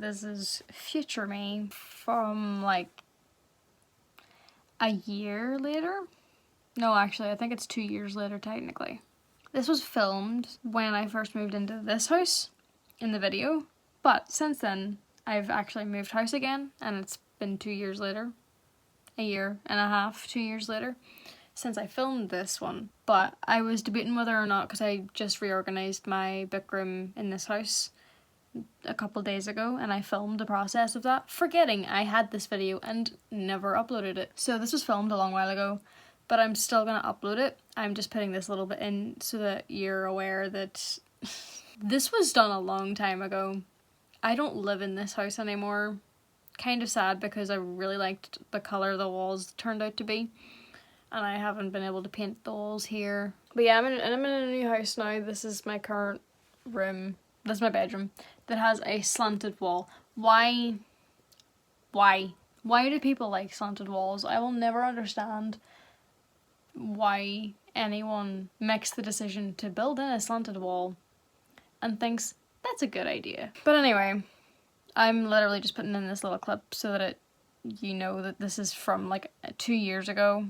this is future me from like a year later. No, actually, I think it's 2 years later technically. This was filmed when I first moved into this house in the video, but since then I've actually moved house again, and it's been 2 years later. A year and a half, 2 years later, since I filmed this one. But I was debating whether or not, because I just reorganized my book room in this house a couple days ago, and I filmed the process of that, forgetting I had this video and never uploaded it. So this was filmed a long while ago, but I'm still gonna upload it. I'm just putting this little bit in so that you're aware that this was done a long time ago. I don't live in this house anymore. Kind of sad, because I really liked the colour the walls turned out to be, and I haven't been able to paint the walls here. But yeah, I'm in a new house now. This is my current room. This is my bedroom that has a slanted wall. Why do people like slanted walls? I will never understand why anyone makes the decision to build in a slanted wall and thinks that's a good idea. But anyway, I'm literally just putting in this little clip so that you know that this is from like 2 years ago.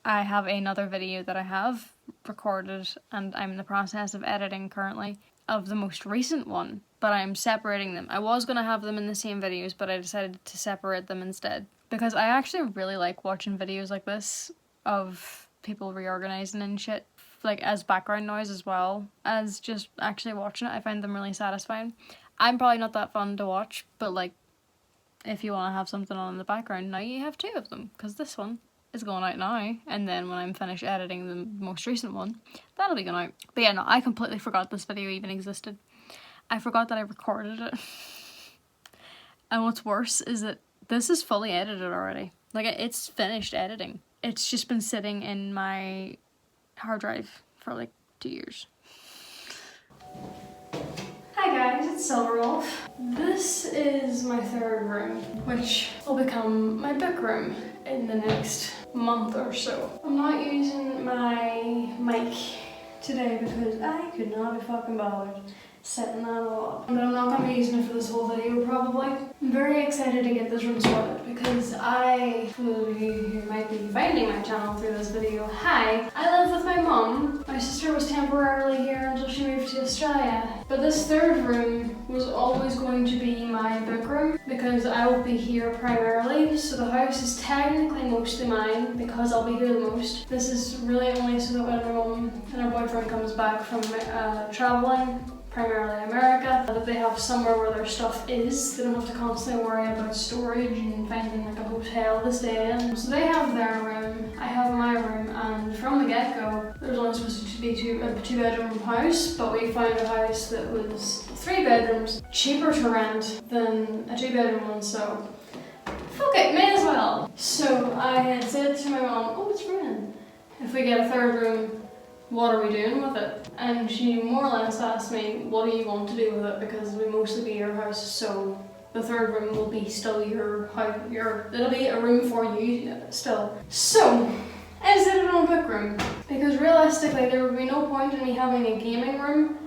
I have another video that I have recorded, and I'm in the process of editing currently, of the most recent one, but I'm separating them. I was going to have them in the same videos, but I decided to separate them instead, because I actually really like watching videos like this of people reorganizing and shit, like as background noise as well as just actually watching it. I find them really satisfying. I'm probably not that fun to watch, but like, if you want to have something on in the background, now you have 2 of them, because this one is going out now, and then when I'm finished editing the most recent one, that'll be going out. But yeah, no, I completely forgot this video even existed. I forgot that I recorded it. And what's worse is that this is fully edited already. Like, it's finished editing. It's just been sitting in my hard drive for like 2 years. Hi guys, it's Silver Wolf. This is my 3rd room, which will become my book room in the next month or so. I'm not using my mic today because I could not be fucking bothered setting that all up. But I'm not going to be using it for this whole video probably. I'm very excited to get this room sorted because for those of you who might be finding my channel through this video, hi! I live with my mum. My sister was temporarily here until she moved to Australia. But this 3rd room was always going to be my book room because I will be here primarily. So the house is technically mostly mine because I'll be here the most. This is really only so that when my mum and her boyfriend comes back from traveling, primarily America, that they have somewhere where their stuff is. They don't have to constantly worry about storage and finding like a hotel to stay in. So they have their room, I have my room, and from the get-go, there was only supposed to be a 2-bedroom house, but we found a house that was 3 bedrooms, cheaper to rent than a 2-bedroom one, so fuck it, may as well. So I had said to my mom, oh, it's raining. If we get a 3rd room, what are we doing with it? And she more or less asked me, what do you want to do with it? Because we mostly be your house, so the 3rd room will be still your house, it'll be a room for you still. So I decided on a book room, because realistically there would be no point in me having a gaming room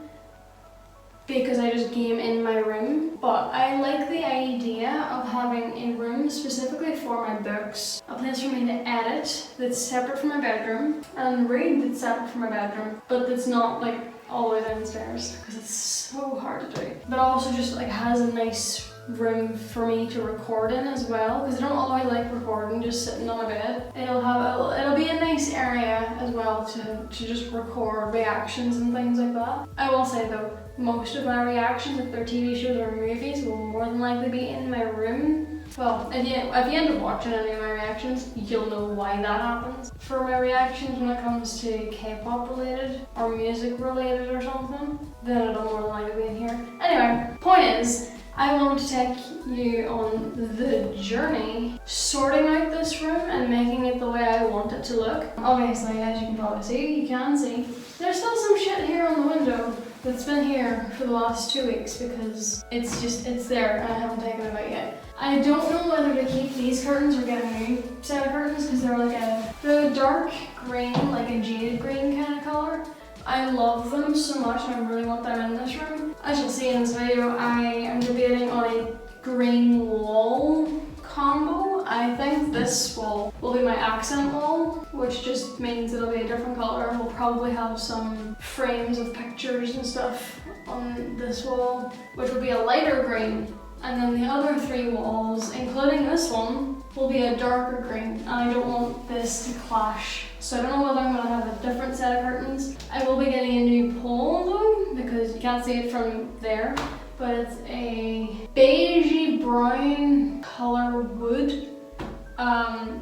because I just game in my room. But I like the idea of having a room specifically for my books, a place for me to edit that's separate from my bedroom, and read that's separate from my bedroom, but that's not like all the way downstairs because it's so hard to do. But also just like has a nice room for me to record in as well, because I don't always like recording just sitting on a bed. It'll be a nice area as well to just record reactions and things like that. I will say though, most of my reactions, if they're TV shows or movies, will more than likely be in my room. Well, if you end up watching any of my reactions, you'll know why that happens. For my reactions when it comes to K-pop related or music related or something, then it'll more than likely be in here. Anyway, point is, I want to take you on the journey sorting out this room and making it the way I want it to look. Obviously, as you can probably see, there's still some shit here on the window that's been here for the last 2 weeks because it's there and I haven't taken it out yet. I don't know whether to keep these curtains or get a new set of curtains because they're like a dark green, like a jaded green kind of colour. I I love them so much and I really want them in this room. As you'll see in this video, I am debating on a green wall combo. I think this wall will be my accent wall, which just means it'll be a different colour. We'll probably have some frames of pictures and stuff on this wall, which will be a lighter green. And then the other 3 walls, including this one, will be a darker green. And I don't want this to clash. So I don't know whether I'm going to have a different set of curtains. I will be getting a new pole though, because you can't see it from there. But it's a beigey brown colour wood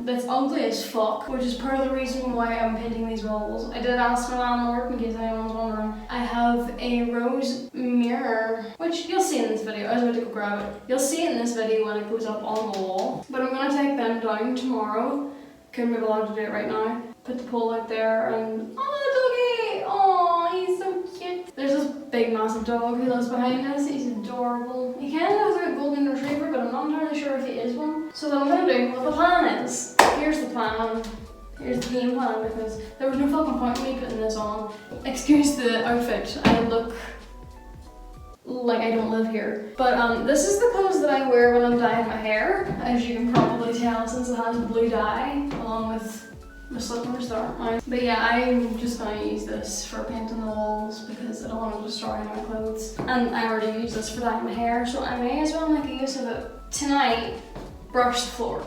that's ugly as fuck, which is part of the reason why I'm painting these walls. I did ask my landlord, in case anyone's wondering. I have a rose mirror, which you'll see in this video. I was about to go grab it. You'll see it in this video when it goes up on the wall. But I'm going to take them down tomorrow. Couldn't be allowed to do it right now. Put the pole out there and... oh, doggy! Oh, he's so cute. There's this big massive dog who lives behind us. He's adorable. He kind of looks like a golden retriever, but I'm not entirely sure if he is one. So what I'm going to do, what the plan is, here's the plan. Here's the game plan, because there was no fucking point in me putting this on. Excuse the outfit. I look like I don't live here. But this is the clothes that I wear when I'm dyeing my hair, as you can probably tell since it has blue dye, along with the slippers that aren't mine. But yeah, I'm just gonna use this for painting the walls because I don't want to destroy my clothes. And I already use this for dyeing my hair, so I may as well make use of it. Tonight, brush the floor.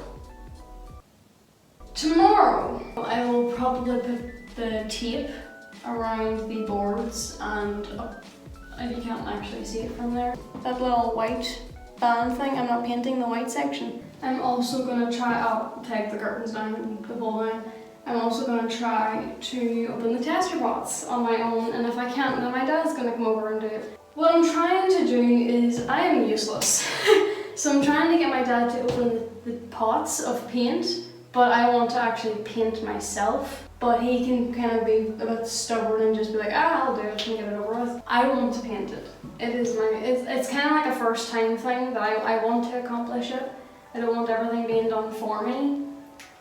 Tomorrow, I will probably put the tape around the boards and up. You can't actually see it from there. That little white band thing, I'm not painting the white section. I'm also gonna try, I'll take the curtains down and the wall down. I'm also gonna try to open the tester pots on my own, and if I can't, then my dad's gonna come over and do it. What I'm trying to do is, I am useless. So I'm trying to get my dad to open the pots of paint, but I want to actually paint myself. But he can kind of be a bit stubborn and just be like, ah, I'll do it and get it over with. I want to paint it. It's kind of like a first time thing that I want to accomplish it. I don't want everything being done for me.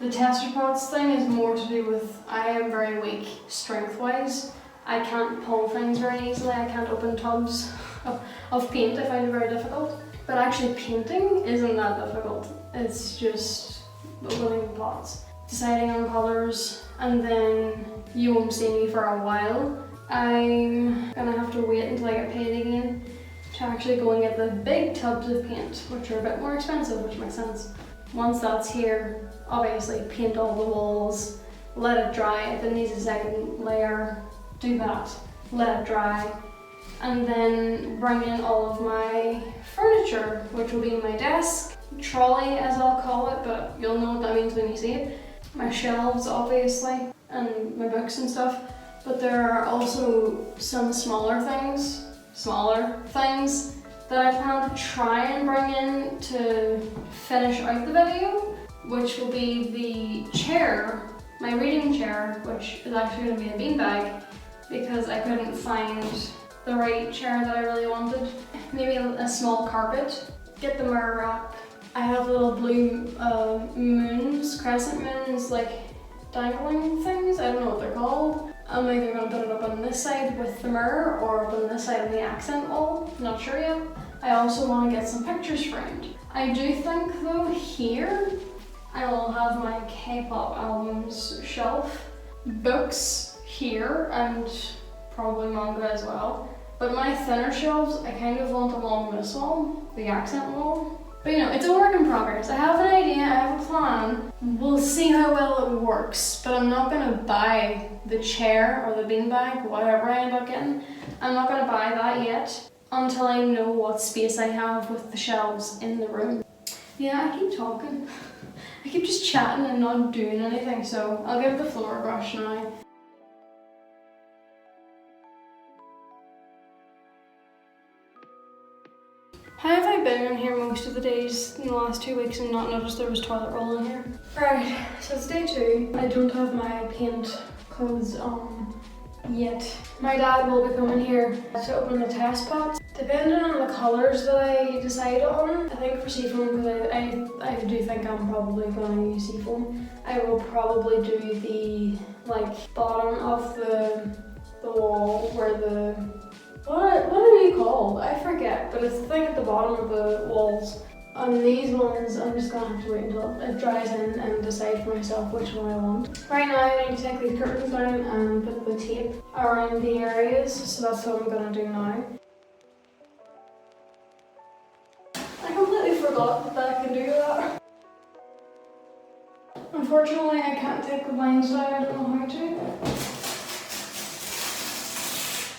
The tester pots thing is more to do with, I am very weak strength wise. I can't pull things very easily. I can't open tubs of paint. I find it very difficult. But actually painting isn't that difficult. It's just opening the pots, deciding on colours, and then you won't see me for a while. I'm gonna have to wait until I get paid again to actually go and get the big tubs of paint, which are a bit more expensive, which makes sense. Once that's here, obviously paint all the walls, let it dry. If it needs a second layer, do that, let it dry. And then bring in all of my furniture, which will be my desk, trolley as I'll call it, but you'll know what that means when you see it. My shelves, obviously, and my books and stuff. But there are also some smaller things that I plan to try and bring in to finish out the video, which will be the chair, my reading chair, which is actually going to be a beanbag because I couldn't find the right chair that I really wanted. Maybe a small carpet. Get the mirror up. I have little blue moons, crescent moons, like dangling things. I don't know what they're called. I'm either going to put it up on this side with the mirror or up on this side of the accent wall. Not sure yet. I also want to get some pictures framed. I do think though here I will have my K-pop albums shelf, books here, and probably manga as well. But my thinner shelves, I kind of want along this wall, the accent wall. But you know, it's a work in progress. I have an idea, I have a plan. We'll see how well it works, but I'm not gonna buy the chair or the beanbag, whatever I end up getting. I'm not gonna buy that yet until I know what space I have with the shelves in the room. Yeah, I keep talking. I keep just chatting and not doing anything, so I'll give the floor a brush now. How have I been in here most of the days in the last 2 weeks and not noticed there was toilet roll in here? Right, so it's day 2. I don't have my paint clothes on yet. My dad will be coming here to open the test pots. Depending on the colours that I decide on, I think for seafoam, because I do think I'm probably going to use seafoam, I will probably do the bottom of the wall I forget, but it's the thing at the bottom of the walls. On these ones, I'm just gonna have to wait until it dries in and decide for myself which one I want. Right now, I need to take these curtains down and put the tape around the areas, so that's what I'm gonna do now. I completely forgot that I can do that. Unfortunately, I can't take the blinds down, I don't know how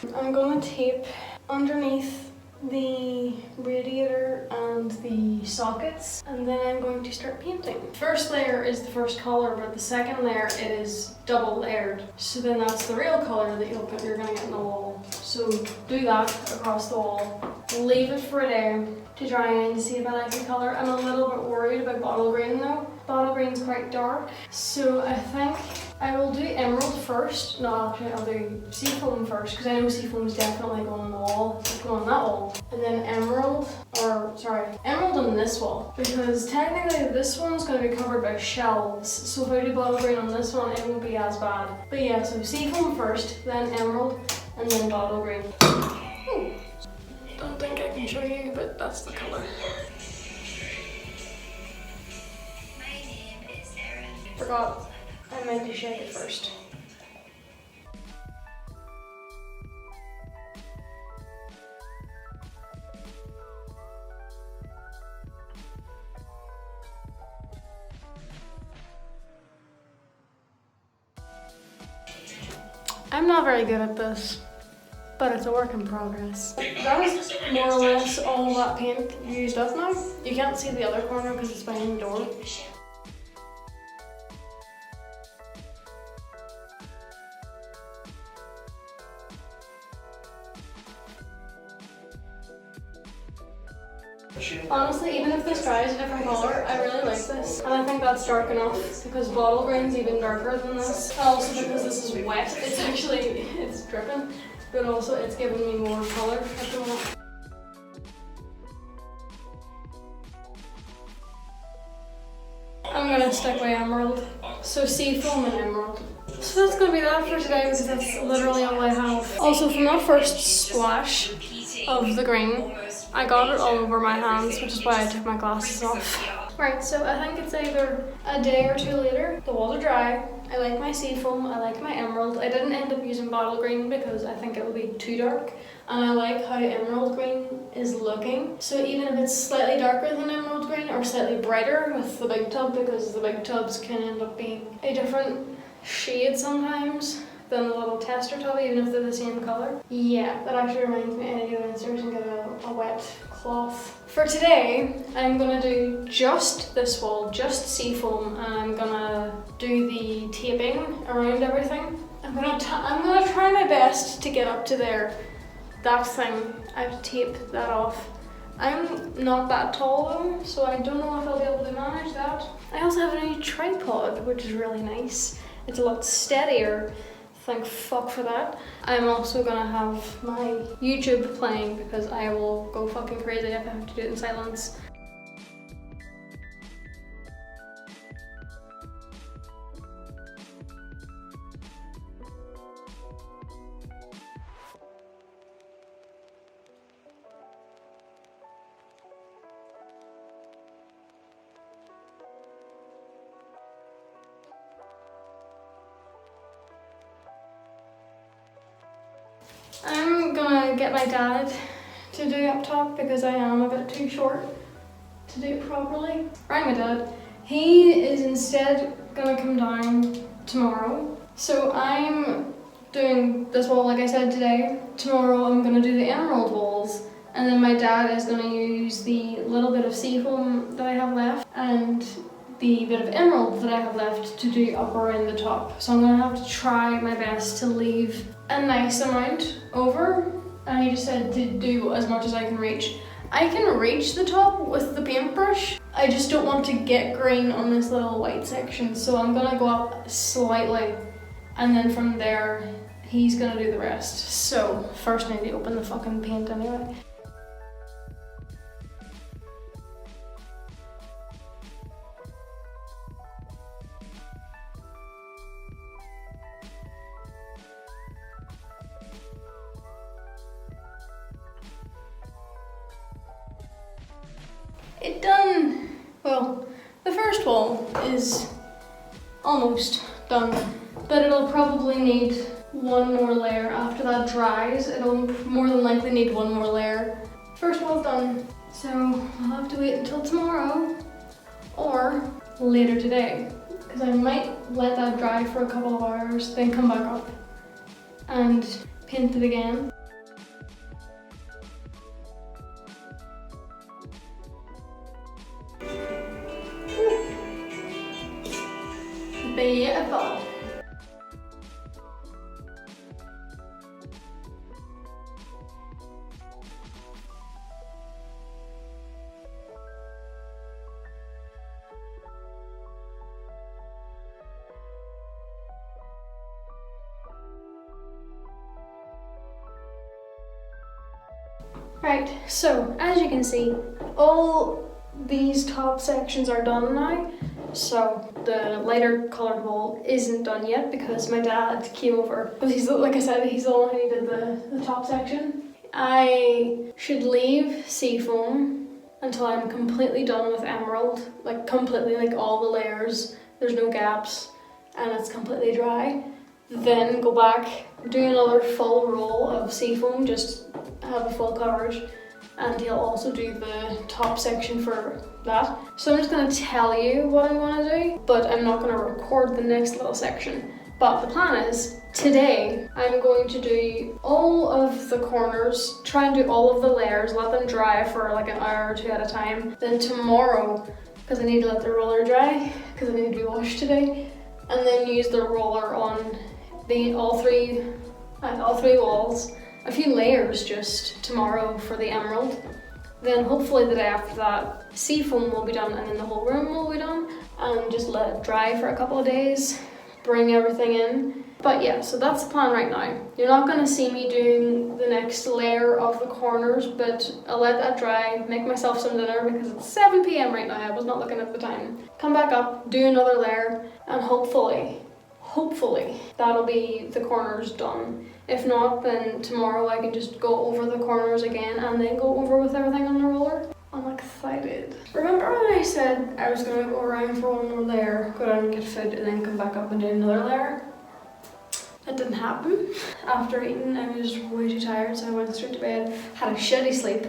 to. I'm gonna tape underneath the radiator and the sockets, and then I'm going to start painting. First layer is the first colour, but the second layer it is double layered. So then that's the real colour that you're going to get in the wall. So do that across the wall. Leave it for a day to dry in to see if I like the colour. I'm a little bit worried about bottle green though. Bottle green's quite dark, so I think I will do emerald first. No, actually I'll do seafoam first, because I know seafoam's definitely going on the wall. It's going on that wall. And then emerald on this wall. Because technically this one's going to be covered by shelves, so if I do bottle green on this one, it won't be as bad. But yeah, so seafoam first, then emerald, and then bottle green. Ooh. Don't think I can show you, but that's the colour. Forgot, I meant to shake it first. I'm not very good at this, but it's a work in progress. That is more or less all that paint used up now. You can't see the other corner because it's behind the door. Honestly, even if this dries a different colour, I really like this. And I think that's dark enough because bottle green's even darker than this. Also because this is wet, it's dripping, but also it's giving me more colour at the moment. I'm gonna stick with emerald. So seafoam and emerald. So that's gonna be that for today because that's literally all I have. Also from that first splash of the green, I got it all over my hands, which is why I took my glasses off. Right, so I think it's either a day or two later. The walls are dry. I like my seafoam, I like my emerald. I didn't end up using bottle green because I think it would be too dark. And I like how emerald green is looking. So even if it's slightly darker than emerald green or slightly brighter with the big tub, because the big tubs can end up being a different shade sometimes than the little tester tub, even if they're the same colour. Yeah, that actually reminds me I need to go downstairs and get a wet cloth. For today, I'm gonna do just this wall, just seafoam, and I'm gonna do the taping around everything. I'm gonna try my best to get up to there. That thing, I have to tape that off. I'm not that tall though, so I don't know if I'll be able to manage that. I also have a new tripod, which is really nice. It's a lot steadier. Thank fuck for that. I'm also gonna have my YouTube playing because I will go fucking crazy if I have to do it in silence. I'm gonna get my dad to do up top because I am a bit too short to do it properly. Right, my dad. He is instead gonna come down tomorrow. So I'm doing this wall like I said today. Tomorrow I'm gonna do the emerald walls, and then my dad is gonna use the little bit of seafoam that I have left and the bit of emerald that I have left to do up around the top. So I'm gonna have to try my best to leave a nice amount over, and he just said to do as much as I can reach. I can reach the top with the paintbrush. I just don't want to get green on this little white section, so I'm gonna go up slightly, and then from there he's gonna do the rest. So first I need to open the fucking paint anyway. it done. Well, the first wall is almost done, but it'll probably need one more layer. After that dries, it'll more than likely need one more layer. First wall's done, so I'll have to wait until tomorrow or later today, because I might let that dry for a couple of hours, then come back up and paint it again. Beautiful. Right, so as you can see, all these top sections are done now. So the lighter coloured wall isn't done yet because my dad came over. But he's, like I said, he's the one who did the top section. I should leave seafoam until I'm completely done with emerald. Like completely, like all the layers, there's no gaps, and it's completely dry. Then go back, do another full roll of seafoam, just have a full coverage, and he'll also do the top section for that. So I'm just going to tell you what I'm going to do, but I'm not going to record the next little section. But the plan is, today I'm going to do all of the corners, try and do all of the layers, let them dry for like an hour or two at a time. Then tomorrow, because I need to let the roller dry, because I need to be washed today, and then use the roller on all three walls, a few layers just tomorrow for the emerald. Then hopefully the day after that, seafoam will be done and then the whole room will be done, and just let it dry for a couple of days, bring everything in. But yeah, so that's the plan right now. You're not going to see me doing the next layer of the corners, but I'll let that dry, make myself some dinner because it's 7 p.m. right now. I was not looking at the time. Come back up, do another layer, and hopefully that'll be the corners done. If not, then tomorrow I can just go over the corners again and then go over with everything on the roller. I'm excited. Remember when I said I was going to go around for one more layer, go down and get food, and then come back up and do another layer? That didn't happen. After eating, I was way too tired, so I went straight to bed, had a shitty sleep,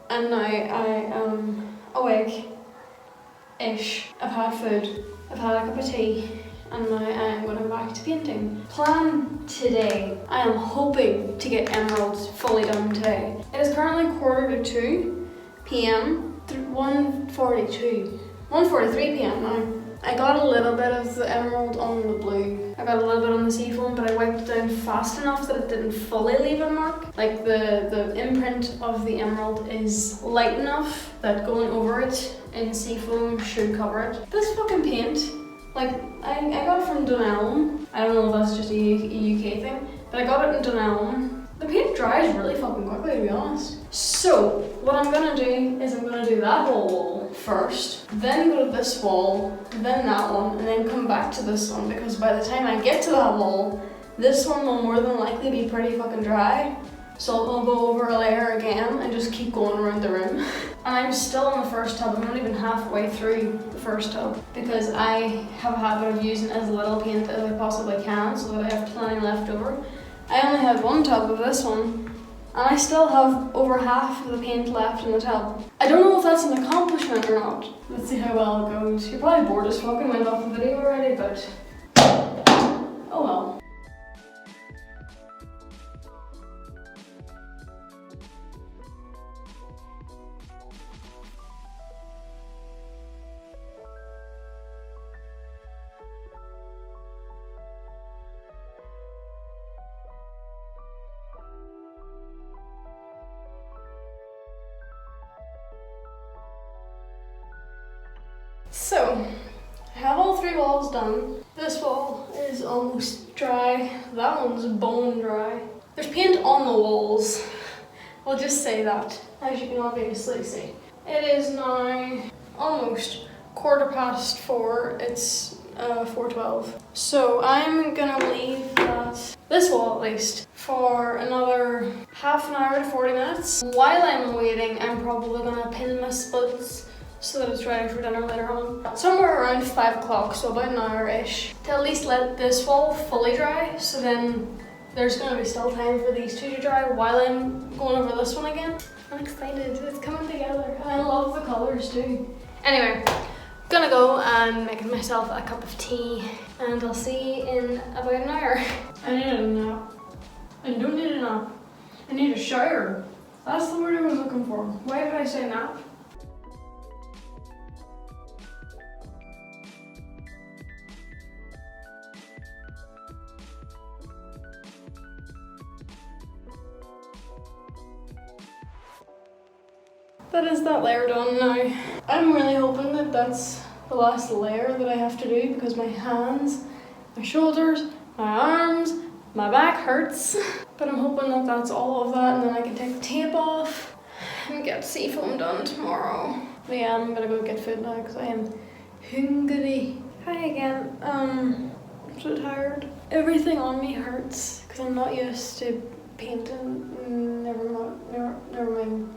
and now I am awake-ish. I've had food, I've had a cup of tea, and now I am going back to painting. Plan today. I am hoping to get emeralds fully done today. It is currently 1:45 p.m. 1:43 p.m. now. I got a little bit of the emerald on the blue. I got a little bit on the seafoam, but I wiped it down fast enough that it didn't fully leave a mark. Like the imprint of the emerald is light enough that going over it in seafoam should cover it. This fucking paint, like, I got it from Dunelm. I don't know if that's just a UK thing, but I got it in Dunelm. The paint dries really fucking quickly, to be honest. So, what I'm gonna do is I'm gonna do that whole wall first, then go to this wall, then that one, and then come back to this one, because by the time I get to that wall, this one will more than likely be pretty fucking dry. So I'll go over a layer again and just keep going around the room. And I'm still in the first tub. I'm not even halfway through the first tub because I have a habit of using as little paint as I possibly can so that I have plenty left over. I only have one tub of this one, and I still have over half of the paint left in the tub. I don't know if that's an accomplishment or not. Let's see how well it goes. You're probably bored as fuck and went off the video already, but oh well. So, I have all three walls done. This wall is almost dry. That one's bone dry. There's paint on the walls. I'll just say that, as you can obviously see. It is now almost 4:15. It's 4:12. So I'm gonna leave this wall at least for another half an hour to 40 minutes. While I'm waiting, I'm probably gonna pin my spuds so that it's ready for dinner later on. Somewhere around 5 o'clock, so about an hour-ish, to at least let this wall fully dry, so then there's going to be still time for these two to dry while I'm going over this one again. I'm excited, it's coming together. I love the colours too. Anyway, gonna go and make myself a cup of tea, and I'll see you in about an hour. I need a nap. I don't need a nap. I need a shower. That's the word I was looking for. Why did I say nap? That is that layer done now. I'm really hoping that that's the last layer that I have to do because my hands, my shoulders, my arms, my back hurts. But I'm hoping that that's all of that, and then I can take the tape off and get seafoam done tomorrow. But yeah, I'm gonna go get food now because I am hungry. Hi again. I'm so tired. Everything on me hurts because I'm not used to painting. Never mind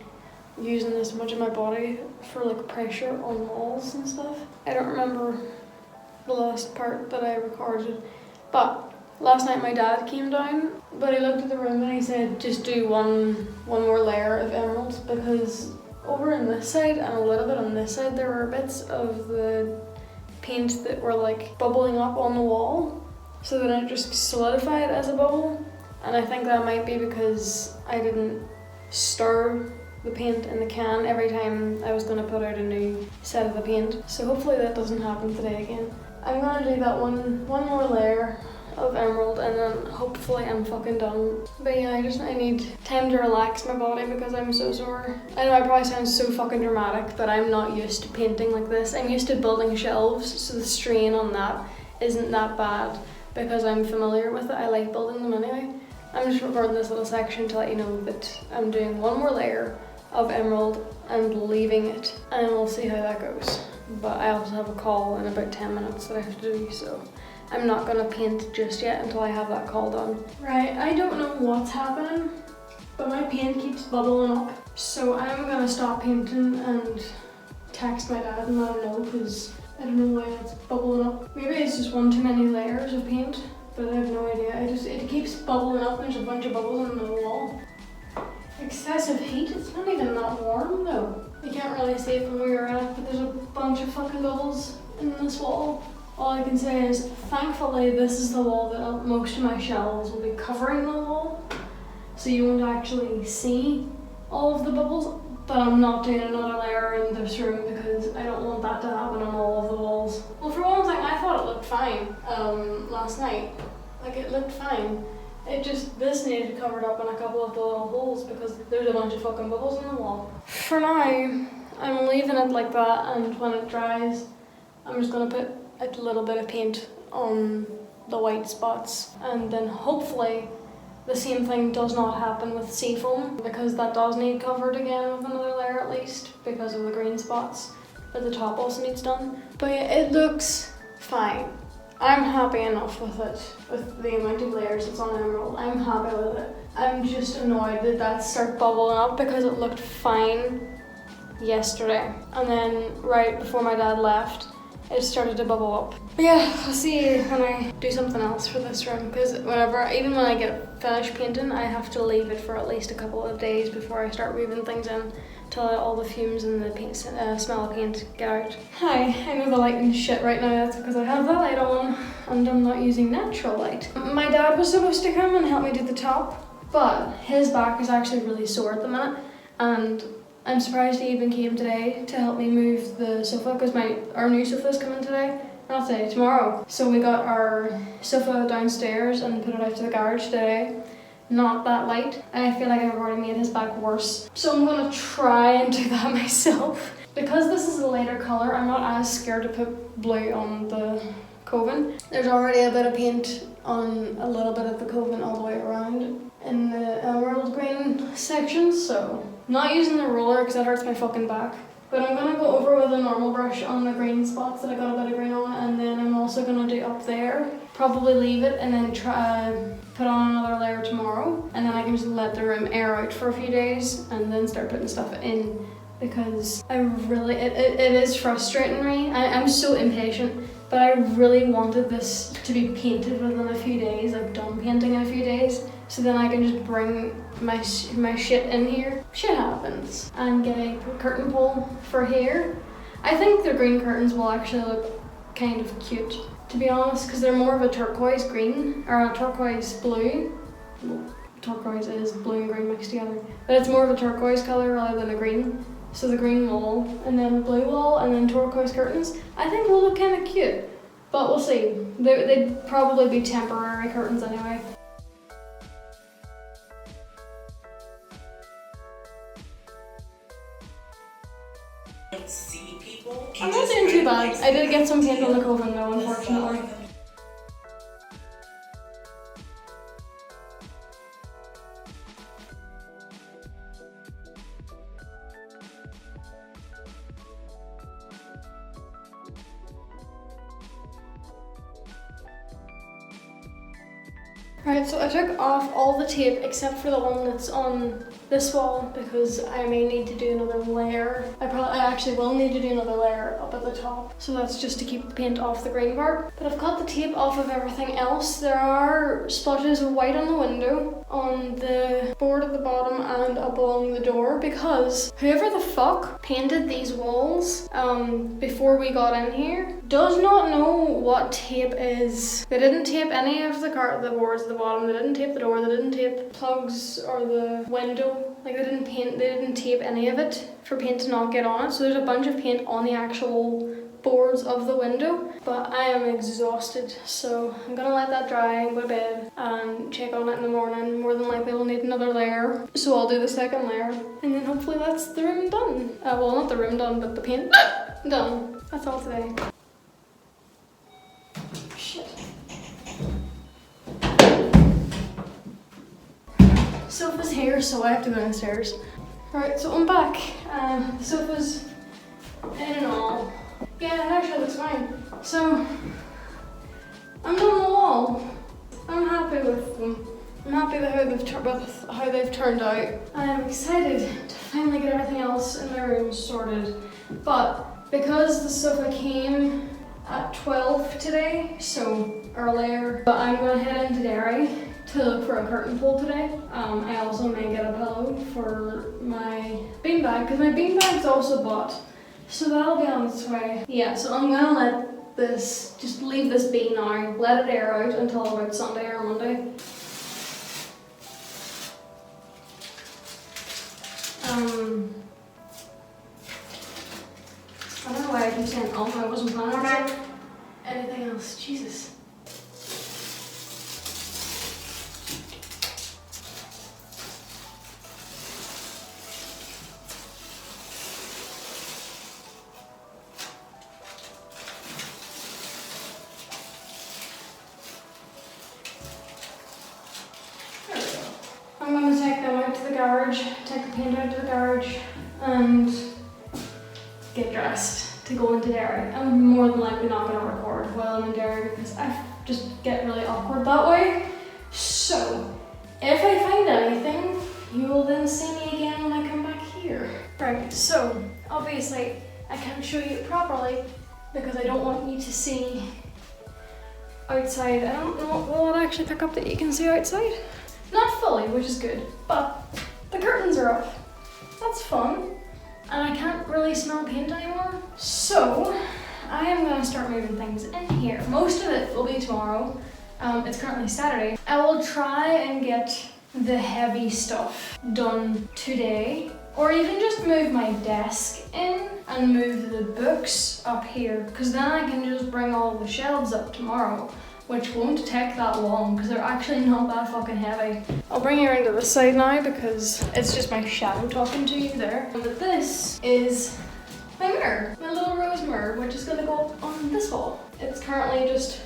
using this much of my body for like pressure on walls and stuff. I don't remember the last part that I recorded, but last night my dad came down, but he looked at the room and he said just do one more layer of emeralds, because over on this side and a little bit on this side there were bits of the paint that were like bubbling up on the wall, so then it just solidified as a bubble. And I think that might be because I didn't stir the paint in the can every time I was going to put out a new set of the paint. So hopefully that doesn't happen today again. I'm going to do that one more layer of emerald, and then hopefully I'm fucking done. But yeah, I need time to relax my body because I'm so sore. I know I probably sound so fucking dramatic, but I'm not used to painting like this. I'm used to building shelves, so the strain on that isn't that bad because I'm familiar with it. I like building them anyway. I'm just recording this little section to let you know that I'm doing one more layer of emerald and leaving it, and we'll see how that goes. But I also have a call in about 10 minutes that I have to do, so I'm not gonna paint just yet until I have that call done. Right, I don't know what's happening, but my paint keeps bubbling up. So I'm gonna stop painting and text my dad and let him know, because I don't know why it's bubbling up. Maybe it's just one too many layers of paint, but I have no idea. It keeps bubbling up and there's a bunch of bubbles on the wall. Excessive heat, it's not even that warm though. You can't really see it from where you're at, but there's a bunch of fucking bubbles in this wall. All I can say is, thankfully this is the wall that most of my shelves will be covering the wall, so you won't actually see all of the bubbles. But I'm not doing another layer in this room because I don't want that to happen on all of the walls. Well, for one thing, I thought it looked fine last night. Like, it looked fine. It just, this needed covered up in a couple of the little holes because there's a bunch of fucking bubbles in the wall. For now, I'm leaving it like that, and when it dries, I'm just gonna put a little bit of paint on the white spots, and then hopefully the same thing does not happen with seafoam, because that does need covered again with another layer at least because of the green spots, but the top also needs done. But yeah, it looks fine. I'm happy enough with it, with the amount of layers that's on emerald. I'm happy with it. I'm just annoyed that started bubbling up because it looked fine yesterday, and then right before my dad left it started to bubble up. But yeah, I'll see you when I do something else for this room, because even when I get finished painting, I have to leave it for at least a couple of days before I start moving things in to let all the fumes and the paint, smell of paint get out. Hi, I know the lighting's shit right now, that's because I have the light on and I'm not using natural light. My dad was supposed to come and help me do the top, but his back is actually really sore at the minute, and I'm surprised he even came today to help me move the sofa, because our new sofa is coming today. Not today, tomorrow. So we got our sofa downstairs and put it out to the garage today. Not that light, and I feel like I've already made his back worse. So I'm gonna try and do that myself. Because this is a lighter colour, I'm not as scared to put blue on the coving. There's already a bit of paint on a little bit of the coving all the way around in the emerald green section, so I'm not using the roller because that hurts my fucking back. But I'm gonna go over with a normal brush on the green spots that I got a bit of green on, and then I'm also gonna do up there, probably leave it and then try put on another layer tomorrow, and then I can just let the room air out for a few days and then start putting stuff in, because it is frustrating me. I'm so impatient, but I really wanted this to be painted within a few days, like done painting in a few days, so then I can just bring my shit in here. Shit happens. And get a curtain pole for here. I think the green curtains will actually look kind of cute, to be honest, because they're more of a turquoise green, or a turquoise blue. Well, turquoise is blue and green mixed together, but it's more of a turquoise colour rather than a green. So the green wall, and then blue wall, and then turquoise curtains, I think will look kind of cute, but we'll see. They'd probably be temporary curtains anyway. See people. I'm not doing too bad. I did get some paint on the coven though, unfortunately. Right, so I took off all the tape except for the one that's on this wall because I may need to do another layer. I actually will need to do another layer up at the top. So that's just to keep the paint off the green part. But I've cut the tape off of everything else. There are splotches of white on the window, on the board at the bottom, and up along the door because whoever the fuck painted these walls before we got in here does not know what tape is. They didn't tape any of the boards at the bottom, they didn't tape the door, they didn't tape the plugs or the window. Like they didn't tape any of it for paint to not get on it. So there's a bunch of paint on the actual boards of the window, but I am exhausted, so I'm gonna let that dry and go to bed and check on it in the morning. More than likely we'll need another layer, so I'll do the second layer, and then hopefully that's the room done. Well, not the room done, but the paint done. That's all today. Shit. Sofa's here, so I have to go downstairs. Alright, so I'm back. The sofa's in and all. Yeah, it actually looks fine. So, I'm done the wall. I'm happy with them. I'm happy with how they've turned out. I'm excited to finally get everything else in my room sorted. But because the sofa came at 12 today, so earlier, but I'm going to head into Derry to look for a curtain pole today. I also may get a pillow for my beanbag, because my beanbag's also bought. So that'll be on its way. Yeah, so I'm gonna just leave this be now, let it air out until about Sunday or Monday. I don't know why I keep saying I wasn't planning on saying anything else. Jesus. I'm going to take them out to the garage, take the paint out to the garage, and get dressed to go into Derry. I'm more than likely not going to record while I'm in Derry because I just get really awkward that way. So, if I find anything, you will then see me again when I come back here. Right, so obviously I can't show you properly because I don't want you to see outside. I don't know, will it actually pick up that you can see outside? Not fully, which is good, but the curtains are up. That's fun. And I can't really smell paint anymore. So, I am going to start moving things in here. Most of it will be tomorrow. It's currently Saturday. I will try and get the heavy stuff done today. Or even just move my desk in and move the books up here. Because then I can just bring all the shelves up tomorrow, which won't take that long because they're actually not that fucking heavy. I'll bring you around to this side now because it's just my shadow talking to you there. But this is my mirror, my little rose mirror, which is gonna go up on this wall. It's currently just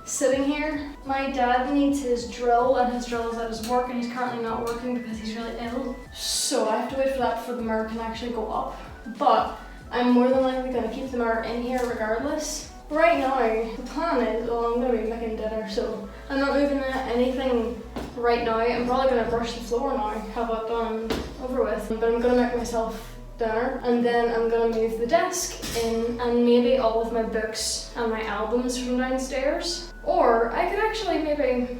sitting here. My dad needs his drill and his drill is at his work and he's currently not working because he's really ill. So I have to wait for that before the mirror can actually go up. But I'm more than likely gonna keep the mirror in here regardless. Right now, the plan is, well, I'm going to be making dinner, so I'm not moving anything right now. I'm probably going to brush the floor now, have that done and over with. But I'm going to make myself there, and then I'm gonna move the desk in and maybe all of my books and my albums from downstairs. Or I could actually maybe,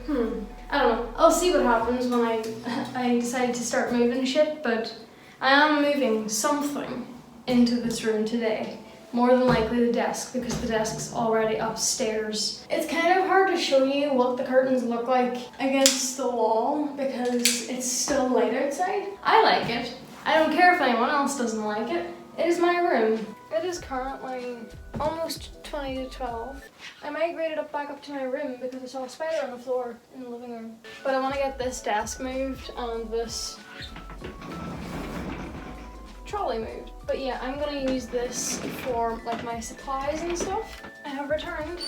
I don't know. I'll see what happens when I decide to start moving shit, but I am moving something into this room today. More than likely the desk, because the desk's already upstairs. It's kind of hard to show you what the curtains look like against the wall because it's still light outside. I like it. I don't care if anyone else doesn't like it. It is my room. It is currently almost 20 to 12. I migrated back up to my room because I saw a spider on the floor in the living room. But I want to get this desk moved and this trolley moved. But yeah, I'm gonna use this for like my supplies and stuff. I have returned.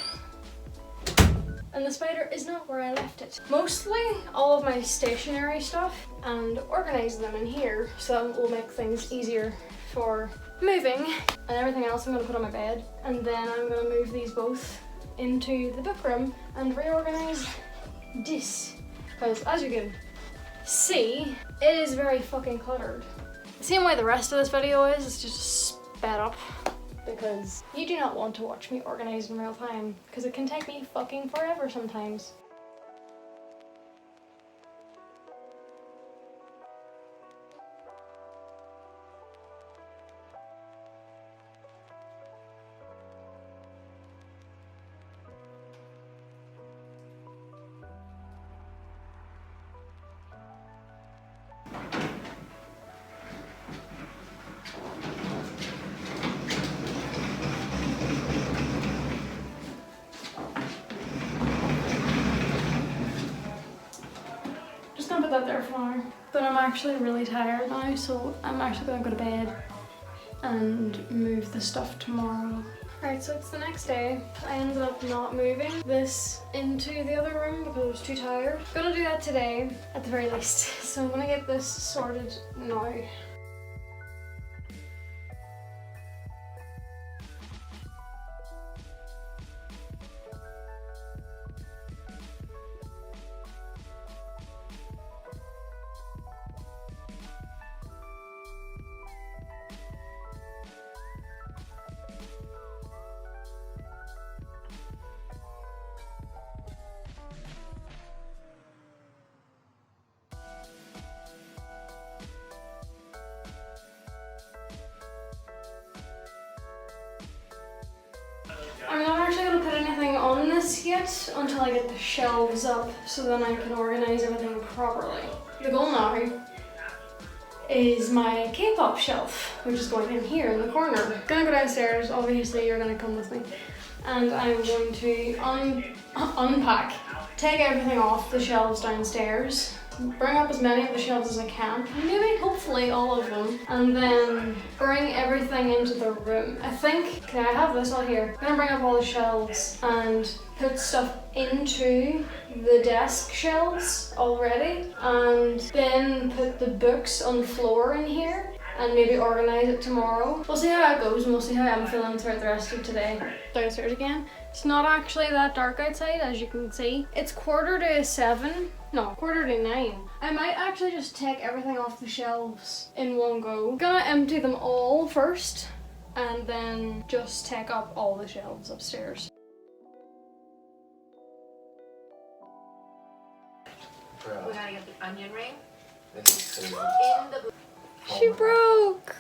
And the spider is not where I left it. Mostly all of my stationery stuff and organize them in here so that will make things easier for moving. And everything else I'm gonna put on my bed. And then I'm gonna move these both into the book room and reorganize this. Because as you can see, it is very fucking cluttered. The same way the rest of this video is, it's just sped up. Because you do not want to watch me organize in real time, because it can take me fucking forever sometimes. Put that there for now. But I'm actually really tired now, so I'm actually gonna go to bed and move the stuff tomorrow. Alright, so it's the next day. I ended up not moving this into the other room because I was too tired. Gonna do that today, at the very least. So I'm gonna get this sorted now. I'm not actually going to put anything on this yet until I get the shelves up so then I can organize everything properly. The goal now is my Kpop shelf, which is going in here in the corner. I'm gonna go downstairs, obviously you're gonna come with me, and I'm going to unpack, take everything off the shelves downstairs, bring up as many of the shelves as I can, maybe hopefully all of them, and then bring everything into the room. I think, okay, I have this all here. I'm gonna bring up all the shelves and put stuff into the desk shelves already, and then put the books on the floor in here and maybe organize it tomorrow. We'll see how it goes and we'll see how I'm feeling throughout the rest of today. Downstairs again. It's not actually that dark outside, as you can see. It's 7:15. No, 9:15. I might actually just take everything off the shelves in one go. I'm gonna empty them all first and then just take up all the shelves upstairs. We gotta get the onion ring in the. She broke!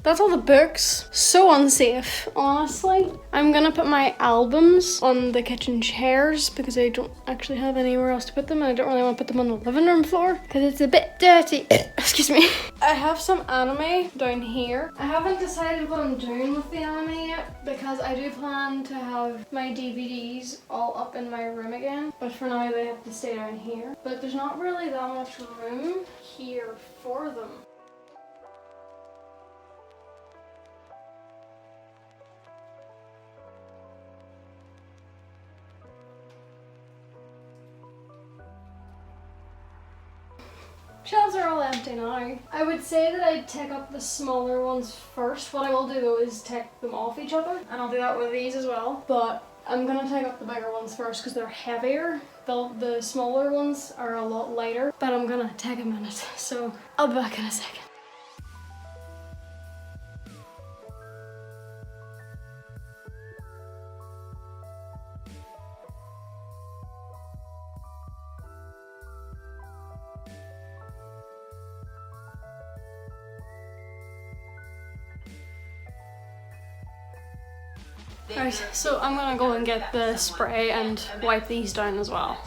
That's all the books. So unsafe, honestly. I'm gonna put my albums on the kitchen chairs because I don't actually have anywhere else to put them, and I don't really want to put them on the living room floor because it's a bit dirty. Excuse me. I have some anime down here. I haven't decided what I'm doing with the anime yet because I do plan to have my DVDs all up in my room again, but for now they have to stay down here. But there's not really that much room here for them. Shelves are all empty now. I would say that I'd take up the smaller ones first. What I will do though is take them off each other, and I'll do that with these as well. But I'm gonna take up the bigger ones first because they're heavier. The smaller ones are a lot lighter, but I'm gonna take a minute. So I'll be back in a second. Right, so I'm gonna go and get the spray and wipe these down as well.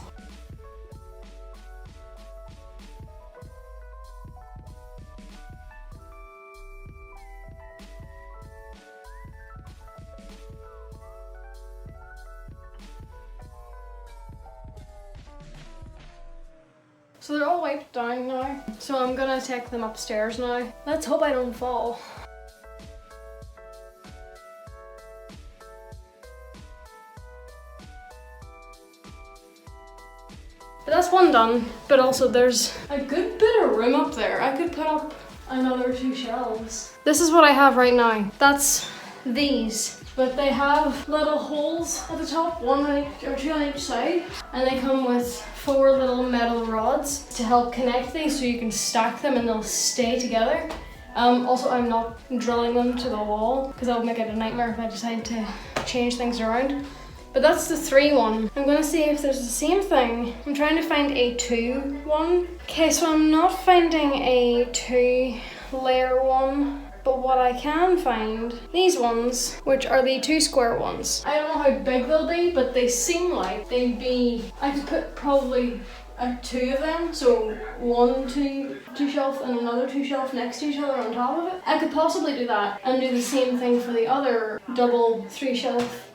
So they're all wiped down now, so I'm gonna take them upstairs now. Let's hope I don't fall. But that's one done, but also there's a good bit of room up there. I could put up another 2 shelves. This is what I have right now. That's these, but they have little holes at the top, 1 or 2 on each side, and they come with 4 little metal rods to help connect these so you can stack them and they'll stay together. Also, I'm not drilling them to the wall because that would make it a nightmare if I decide to change things around. But that's the 3 one. I'm gonna see if there's the same thing. I'm trying to find a 2 one. Okay, so I'm not finding a 2 layer one, but what I can find, these ones, which are the 2 square ones. I don't know how big they'll be, but they seem like they'd be, I could put probably 2 of them, so 1 2 shelf and another 2 shelf next to each other on top of it. I could possibly do that and do the same thing for the other double 3 shelf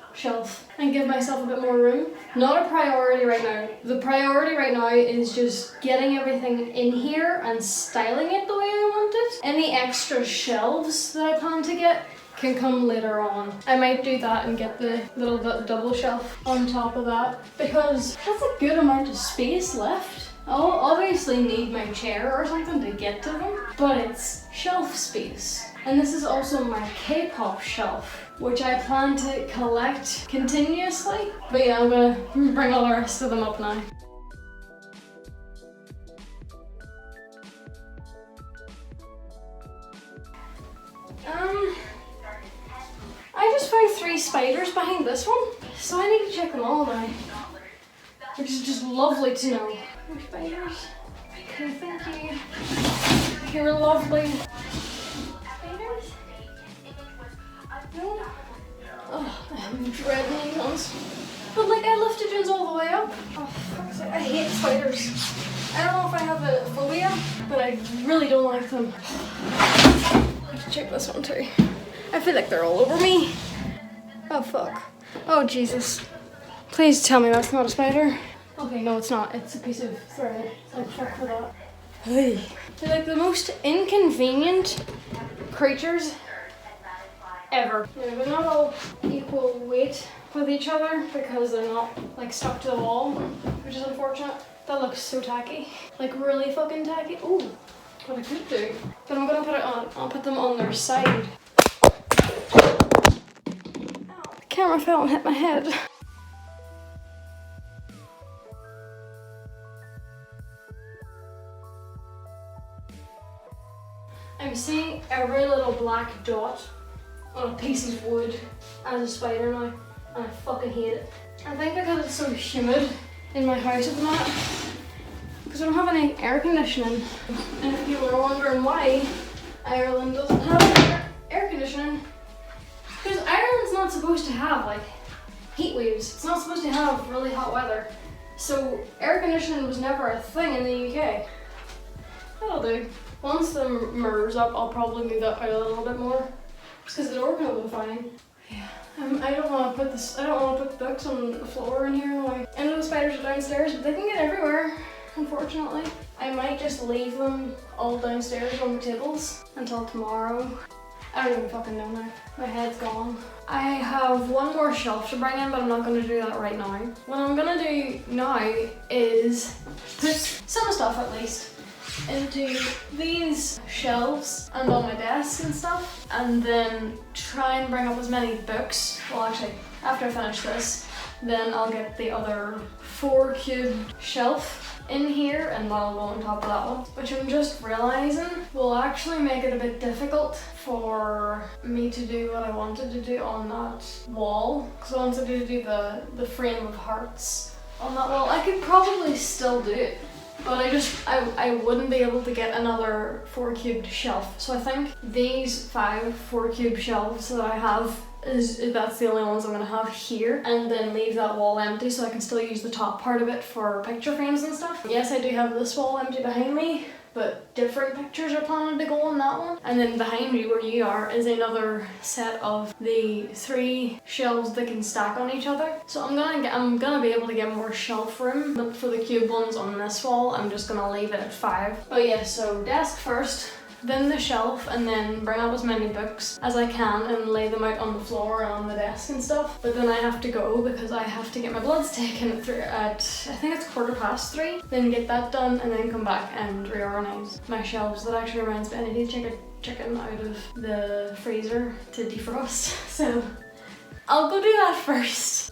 and give myself a bit more room. Not a priority right now. The priority right now is just getting everything in here and styling it the way I want it. Any extra shelves that I plan to get can come later on. I might do that and get the little double shelf on top of that because that's a good amount of space left. I'll obviously need my chair or something to get to them, but it's shelf space. And this is also my Kpop shelf, which I plan to collect continuously. But yeah, I'm gonna bring all the rest of them up now. I just found 3 spiders behind this one, so I need to check them all now, which is just lovely to know. More spiders. Okay, thank you. You're lovely. Spiders? No? Oh, I'm dreading these ones. But like, I lifted yours all the way up. Oh, fuck's sake, I hate spiders. I don't know if I have a phobia, but I really don't like them. Let's check this one too. I feel like they're all over me. Oh fuck. Oh Jesus. Please tell me that's not a spider. Okay, no it's not. It's a piece of thread. Like fuck for that. Hey. They're like the most inconvenient creatures ever. Yeah, they're not all equal weight with each other because they're not like stuck to the wall, which is unfortunate. That looks so tacky. Like really fucking tacky. Ooh, what I could do. But I'm gonna put it on. I'll put them on their side. The camera fell and hit my head. I'm seeing every little black dot on a piece of wood as a spider now, and I fucking hate it. I think because it's so humid in my house at the minute, because I don't have any air conditioning. And if people are wondering why Ireland doesn't have air conditioning, because Ireland's not supposed to have like heat waves. It's not supposed to have really hot weather. So air conditioning was never a thing in the UK. That'll do. Once the MERS up, I'll probably move that out a little bit more, just because the door can open fine. Yeah. I don't want to put this. I don't want to put the books on the floor in here. Like, I know the spiders are downstairs, but they can get everywhere. Unfortunately, I might just leave them all downstairs on the tables until tomorrow. I don't even fucking know now. My head's gone. I have one more shelf to bring in, but I'm not going to do that right now. What I'm going to do now is put some stuff at least into these shelves and on my desk and stuff, and then try and bring up as many books. Well, actually, after I finish this, then I'll get the other 4 cube shelf in here, and that'll go on top of that one, which I'm just realizing will actually make it a bit difficult for me to do what I wanted to do on that wall, because I wanted to do the frame of hearts on that wall. I could probably still do it, but I wouldn't be able to get another 4 cubed shelf. So I think these 5 4 cube shelves that I have that's the only ones I'm gonna have here, and then leave that wall empty so I can still use the top part of it for picture frames and stuff. Yes, I do have this wall empty behind me, but different pictures are planning to go on that one. And then behind me where you are is another set of the 3 shelves that can stack on each other. So I'm gonna be able to get more shelf room, but for the cube ones on this wall, I'm just gonna leave it at 5. But yeah, so desk first, then the shelf, and then bring up as many books as I can and lay them out on the floor and on the desk and stuff. But then I have to go because I have to get my bloods taken at I think it's 3:15, then get that done and then come back and reorganize my shelves. That actually reminds me, I need to take a chicken out of the freezer to defrost, so I'll go do that first.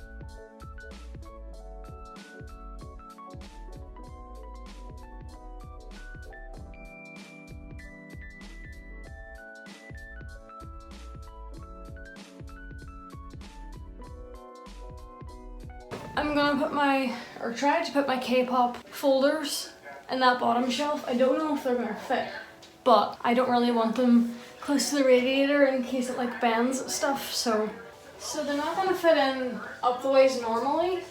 I'm gonna try to put my K-pop folders in that bottom shelf. I don't know if they're gonna fit, but I don't really want them close to the radiator in case it like bends stuff, so they're not gonna fit in up the ways normally,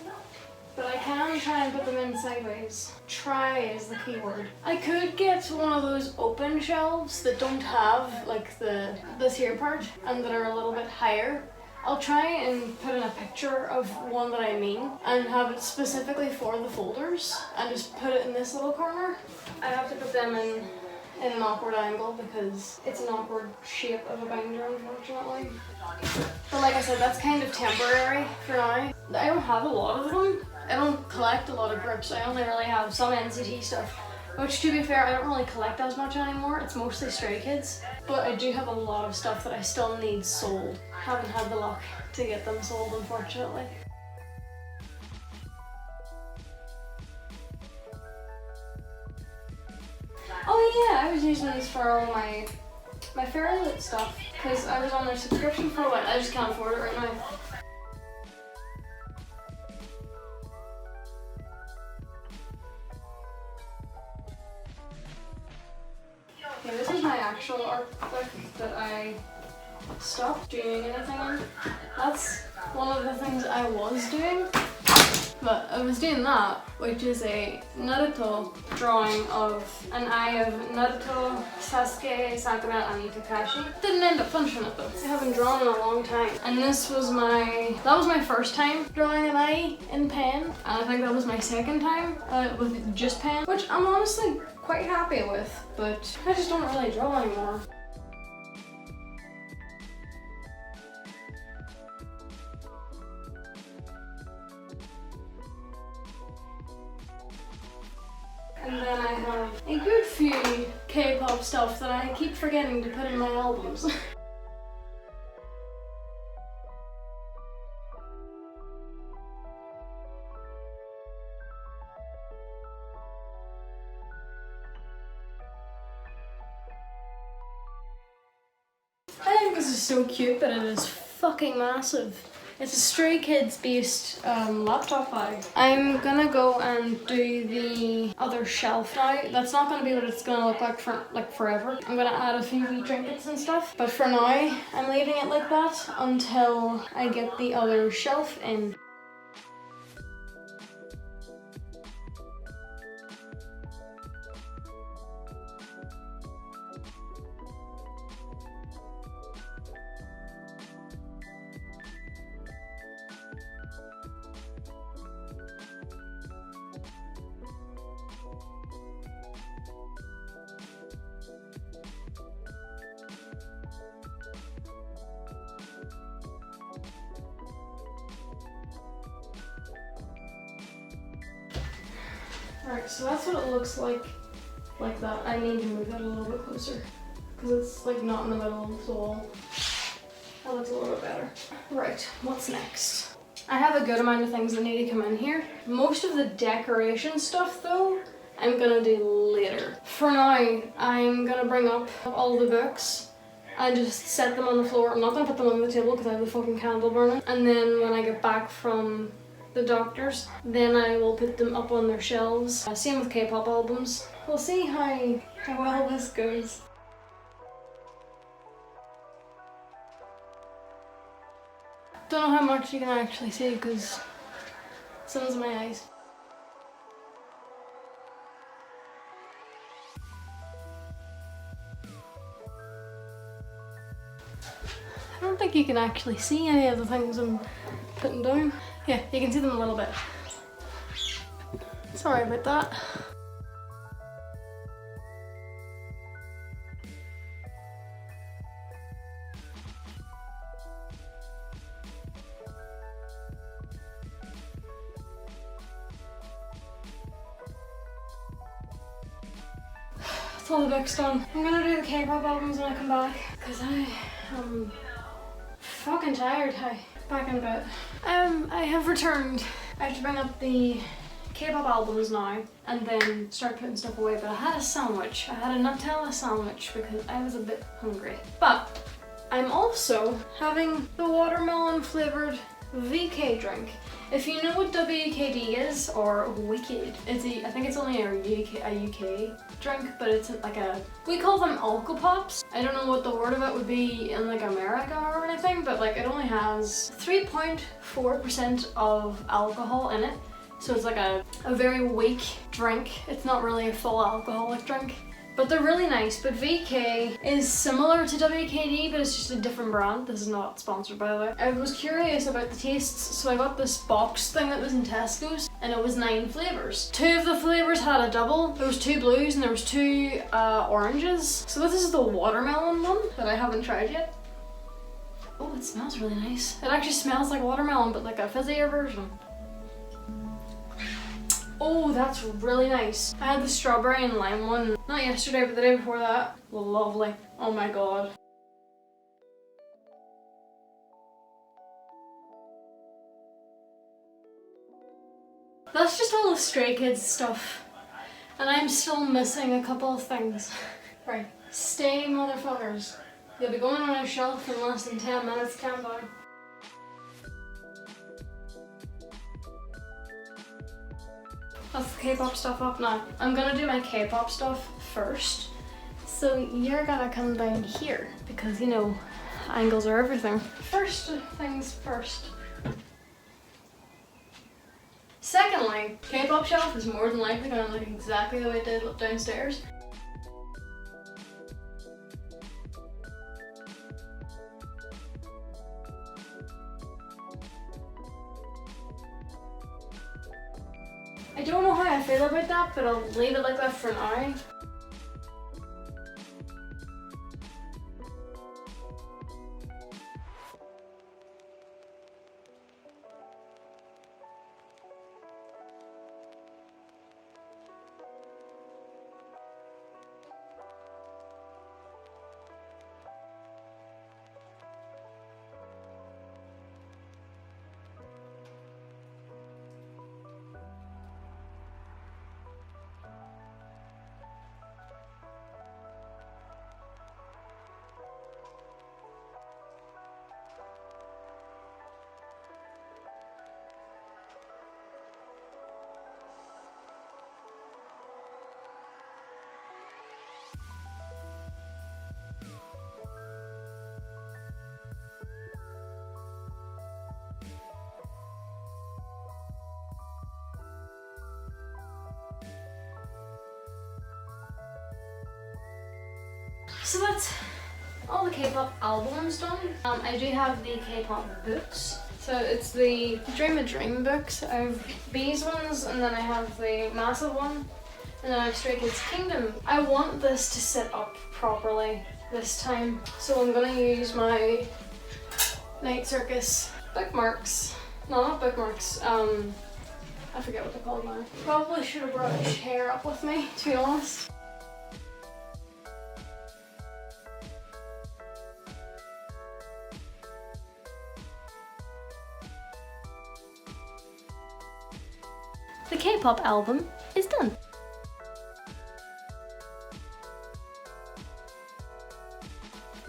but I can try and put them in sideways. Try is the key word. I could get one of those open shelves that don't have like this here part and that are a little bit higher. I'll try and put in a picture of one that I mean and have it specifically for the folders and just put it in this little corner. I have to put them in an awkward angle because it's an awkward shape of a binder, unfortunately. But like I said, that's kind of temporary for now. I don't have a lot of them. I don't collect a lot of grips. I only really have some NCT stuff, which to be fair, I don't really collect as much anymore. It's mostly Stray Kids. But I do have a lot of stuff that I still need sold. Haven't had the luck to get them sold, unfortunately. Oh yeah, I was using these for all my Fairlit stuff because I was on their subscription for a while. I just can't afford it right now. Yeah, this is my actual art book that I stopped doing anything in. That's one of the things I was doing, but I was doing that, which is a Naruto drawing of an eye of Naruto, Sasuke, Sakura, and Kakashi. Didn't end up finishing it though. I haven't drawn in a long time. And this was that was my first time drawing an eye in pen, and I think that was my second time with just pen, which I'm honestly quite happy with, but I just don't really draw anymore. And then I have a good few K-pop stuff that I keep forgetting to put in my albums. I think this is so cute, but it is fucking massive. It's a Stray Kids based laptop bag. I'm gonna go and do the other shelf now. That's not gonna be what it's gonna look like for forever. I'm gonna add a few wee trinkets and stuff, but for now I'm leaving it like that until I get the other shelf in. Alright, so that's what it looks like like that. I need to move that a little bit closer because it's like not in the middle of the wall. That looks a little bit better. Right, what's next? I have a good amount of things that need to come in here. Most of the decoration stuff though, I'm gonna do later. For now, I'm gonna bring up all the books and just set them on the floor. I'm not gonna put them on the table because I have the fucking candle burning. And then when I get back from the doctor's, then I will put them up on their shelves. Same with K-pop albums. We'll see how well this goes. Don't know how much you can actually see because sun's in my eyes. I don't think you can actually see any of the things I'm putting down. Yeah, you can see them a little bit. Sorry about that. That's all the books done. I'm gonna do the K-pop albums when I come back because I am fucking tired. Hi, back in a bit. I have returned. I have to bring up the K-pop albums now and then start putting stuff away, but I had a sandwich. I had a Nutella sandwich because I was a bit hungry. But I'm also having the watermelon flavoured VK drink. If you know what WKD is, or Wicked, I think it's only a UK drink, but it's like we call them Alco Pops. I don't know what the word of it would be in like America or anything, but like it only has 3.4% of alcohol in it. So it's like a very weak drink. It's not really a full alcoholic drink. But they're really nice. But VK is similar to WKD, but it's just a different brand. This is not sponsored, by the way. I was curious about the tastes, so I got this box thing that was in Tesco's, and it was 9 flavours. 2 of the flavours had a double. There was 2 blues and there was 2 oranges. So this is the watermelon one that I haven't tried yet. Oh, it smells really nice. It actually smells like watermelon, but like a fizzier version. Oh, that's really nice. I had the strawberry and lime one, not yesterday, but the day before that. Lovely. Oh my god. That's just all the Stray Kids stuff. And I'm still missing a couple of things. Right. Stay, motherfuckers. You'll be going on a shelf in less than 10 minutes countdown. That's the K-pop stuff up now. I'm gonna do my K-pop stuff first. So you're gonna come down here because, you know, angles are everything. First things first. Secondly, K-pop shelf is more than likely gonna look exactly the way it did downstairs. I don't know how I feel about that, but I'll leave it like that for now. So that's all the K-pop albums done. I do have the K-pop books. So it's the Dream a Dream books. I have these ones, and then I have the massive one, and then I have Stray Kids Kingdom. I want this to sit up properly this time, so I'm gonna use my Night Circus bookmarks. No, not bookmarks. I forget what they're called now. Probably should have brought a chair up with me, to be honest. the K-pop album is done.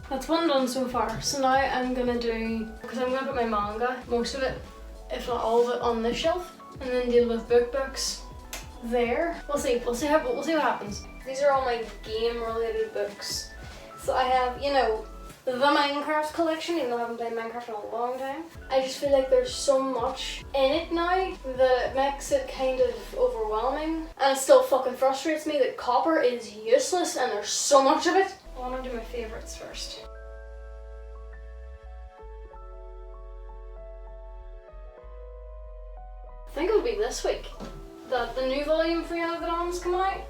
That's one done so far. So now I'm gonna do, because I'm gonna put my manga, most of it, if not all of it, on this shelf, and then deal with books there. We'll see what happens. These are all my game-related books. So I have, you know, the Minecraft collection, even though I haven't played Minecraft in a long time. I just feel like there's so much in it now that it makes it kind of overwhelming. And it still fucking frustrates me that copper is useless and there's so much of it. I want to do my favourites first. I think it would be this week that the new volume for Readathons come out.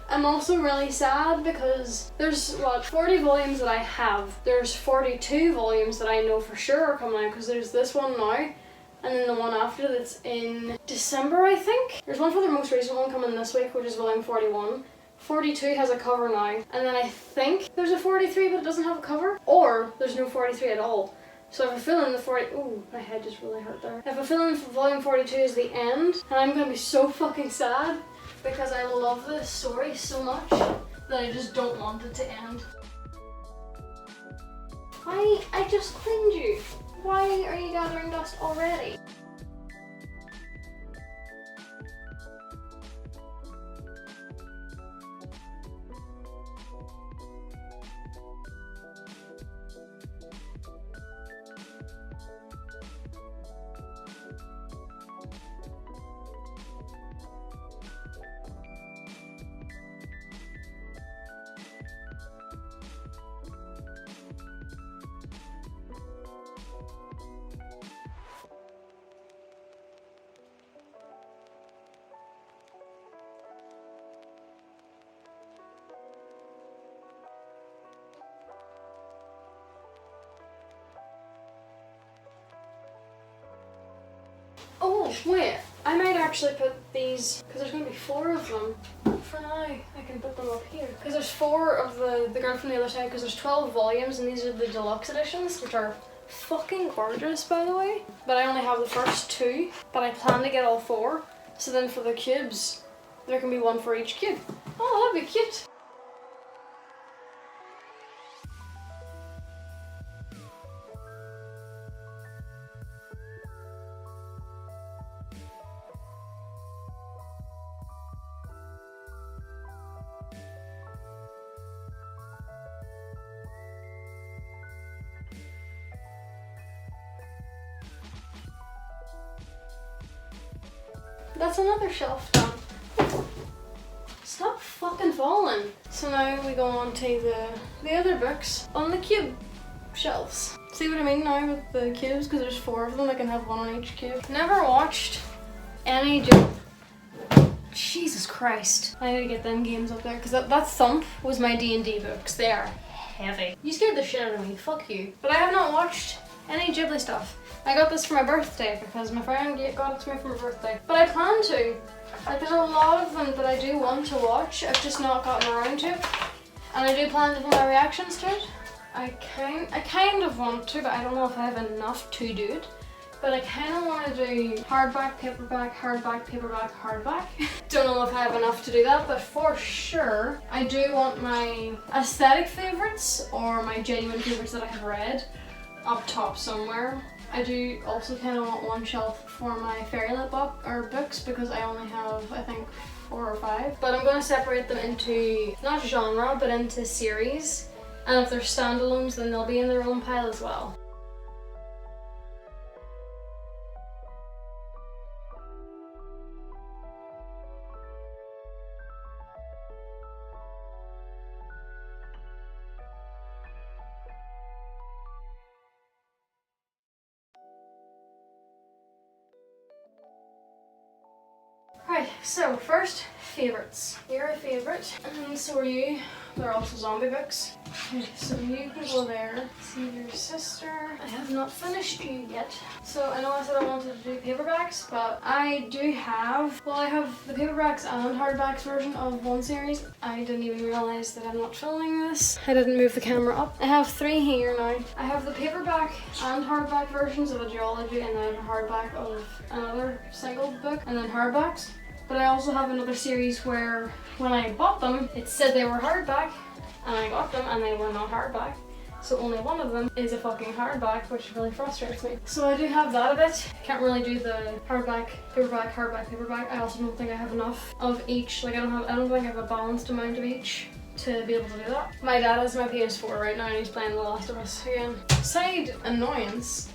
I'm also really sad because there's, what, 40 volumes that I have. There's 42 volumes that I know for sure are coming out, because there's this one now, and then the one after that's in December, I think. There's one for the most recent one coming this week, which is volume 41. 42 has a cover now, and then I think there's a 43 but it doesn't have a cover, or there's no 43 at all. So I have a feeling the 40, ooh, my head just really hurt there. I have a feeling volume 42 is the end, and I'm gonna be so fucking sad because I love this story so much that I just don't want it to end. Why? I just cleaned you. Why are you gathering dust already? Oh, wait, I might actually put these, because there's going to be 4 of them. For now, I can put them up here. Because there's 4 of the Girl from the Other Side, because there's 12 volumes, and these are the deluxe editions, which are fucking gorgeous, by the way. But I only have the first 2, but I plan to get all 4. So then for the cubes, there can be 1 for each cube. Oh, that'd be cute. That's another shelf done. Stop fucking falling. So now we go on to the other books on the cube shelves. See what I mean now with the cubes? Because there's 4 of them, I can have 1 on each cube. Never watched any Jesus Christ. I need to get them games up there, because that Thump was my D&D books. They are heavy. You scared the shit out of me, fuck you. But I have not watched any Ghibli stuff. I got this for my birthday because my friend got it to me for my birthday. But I plan to. Like, there's a lot of them that I do want to watch. I've just not gotten around to. And I do plan to do my reactions to it. I kind of want to, but I don't know if I have enough to do it. But I kind of want to do hardback, paperback, hardback, paperback, hardback. Don't know if I have enough to do that, but for sure, I do want my aesthetic favourites or my genuine favourites that I have read up top somewhere. I do also kind of want 1 shelf for my fairylit books because I only have, I think, 4 or 5. But I'm going to separate them into, not genre, but into series. And if they're standalones, then they'll be in their own pile as well. Right, so first, favourites. You're a favourite, and so are you. They're also zombie books. Okay, so you can go there, see your sister. I have not finished you yet. So I know I said I wanted to do paperbacks, but I do have, well, I have the paperbacks and hardbacks version of one series. I didn't even realise that I'm not filming this. I didn't move the camera up. I have 3 here now. I have the paperback and hardback versions of a duology, and then a hardback of another single book, and then hardbacks. But I also have another series where when I bought them, it said they were hardback, and I got them and they were not hardback. So only one of them is a fucking hardback, which really frustrates me. So I do have that a bit. Can't really do the hardback, paperback, hardback, paperback. I also don't think I have enough of each. Like I don't think I have a balanced amount of each to be able to do that. My dad has my PS4 right now and he's playing The Last of Us again. Side annoyance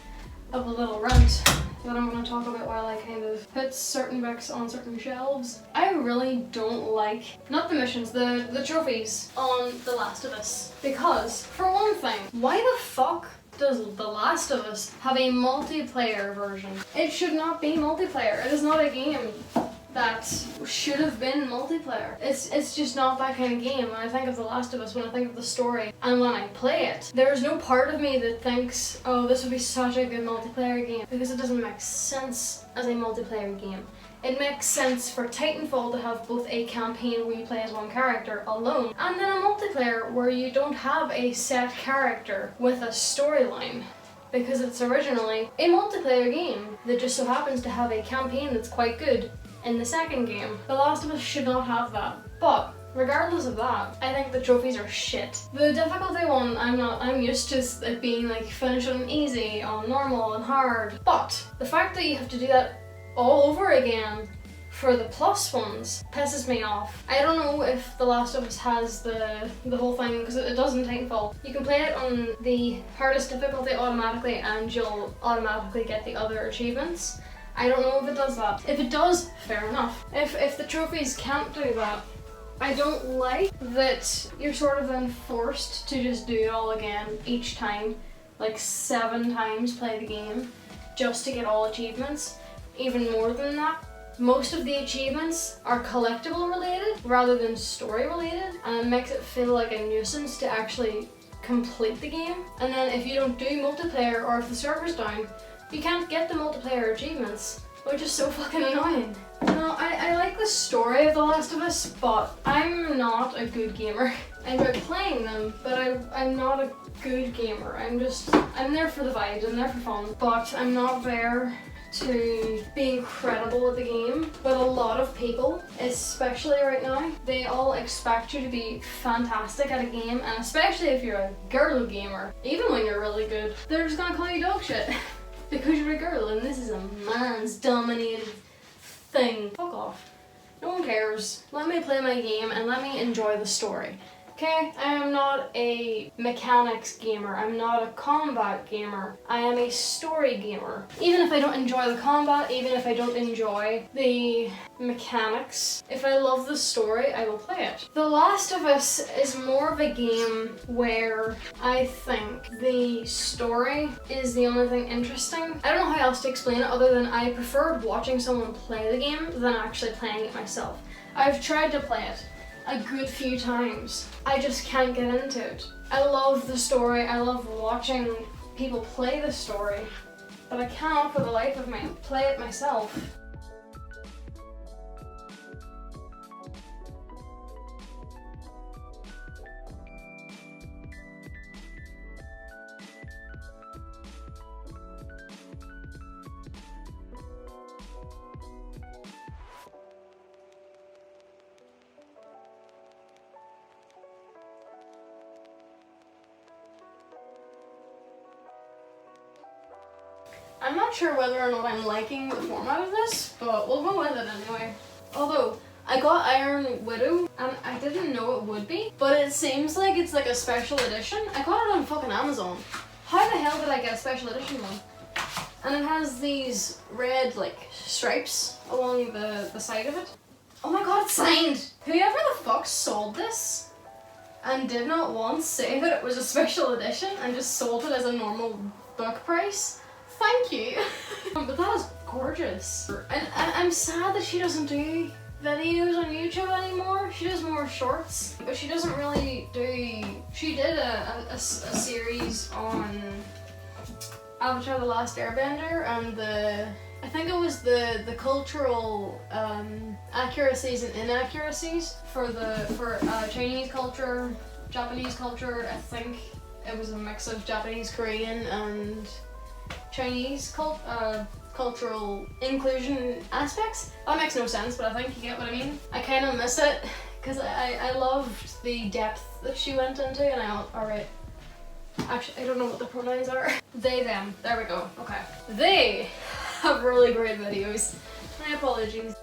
of a little rant that I'm going to talk about while I kind of put certain books on certain shelves. I really don't like, not the missions, the trophies on The Last of Us. Because, for one thing, why the fuck does The Last of Us have a multiplayer version? It should not be multiplayer. It is not a game that should have been multiplayer. It's just not that kind of game. When I think of The Last of Us, when I think of the story, and when I play it, there's no part of me that thinks, oh, this would be such a good multiplayer game, because it doesn't make sense as a multiplayer game. It makes sense for Titanfall to have both a campaign where you play as one character alone, and then a multiplayer where you don't have a set character with a storyline, because it's originally a multiplayer game that just so happens to have a campaign that's quite good in the second game. The Last of Us should not have that. But regardless of that, I think the trophies are shit. The difficulty one, I'm used to it being like finish on easy, on normal, and hard. But the fact that you have to do that all over again for the plus ones pisses me off. I don't know if The Last of Us has the whole thing, because it does in Titanfall. You can play it on the hardest difficulty automatically and you'll automatically get the other achievements. I don't know if it does that. If it does, fair enough. If the trophies can't do that, I don't like that you're sort of then forced to just do it all again each time, like 7 times play the game, just to get all achievements. Even more than that, most of the achievements are collectible related rather than story related, and it makes it feel like a nuisance to actually complete the game. And then if you don't do multiplayer, or if the server's down, you can't get the multiplayer achievements, which is so fucking annoying. No, I like the story of The Last of Us, but I'm not a good gamer. I enjoy playing them, but I'm not a good gamer. I'm there for the vibes, I'm there for fun, but I'm not there to be incredible at the game. But a lot of people, especially right now, they all expect you to be fantastic at a game, and especially if you're a girl gamer, even when you're really good, they're just gonna call you dog shit. Because you're a girl and this is a man's dominated thing. Fuck off. No one cares. Let me play my game and let me enjoy the story. Okay? I am not a mechanics gamer. I'm not a combat gamer. I am a story gamer. Even if I don't enjoy the combat, even if I don't enjoy the mechanics, if I love the story, I will play it. The Last of Us is more of a game where I think the story is the only thing interesting. I don't know how else to explain it other than I preferred watching someone play the game than actually playing it myself. I've tried to play it a good few times. I just can't get into it. I love the story, I love watching people play the story, but I cannot for the life of me play it myself. I'm not sure whether or not I'm liking the format of this, but we'll go with it anyway. Although, I got Iron Widow, and I didn't know it would be, but it seems like it's like a special edition. I got it on fucking Amazon. How the hell did I get a special edition one? And it has these red, like, stripes along the side of it. Oh my god, it's signed! Whoever the fuck sold this and did not once say that it was a special edition and just sold it as a normal book price, thank you. But that is gorgeous. And I'm sad that she doesn't do videos on YouTube anymore. She does more shorts, but she doesn't really do. She did a series on Avatar: The Last Airbender and I think it was the cultural accuracies and inaccuracies for Chinese culture, Japanese culture. I think it was a mix of Japanese, Korean, and Chinese cultural inclusion aspects. That makes no sense, but I think you get what I mean. I kind of miss it because I loved the depth that she went into, and alright. Actually, I don't know what the pronouns are. They, them. There we go. Okay. They have really great videos. My apologies.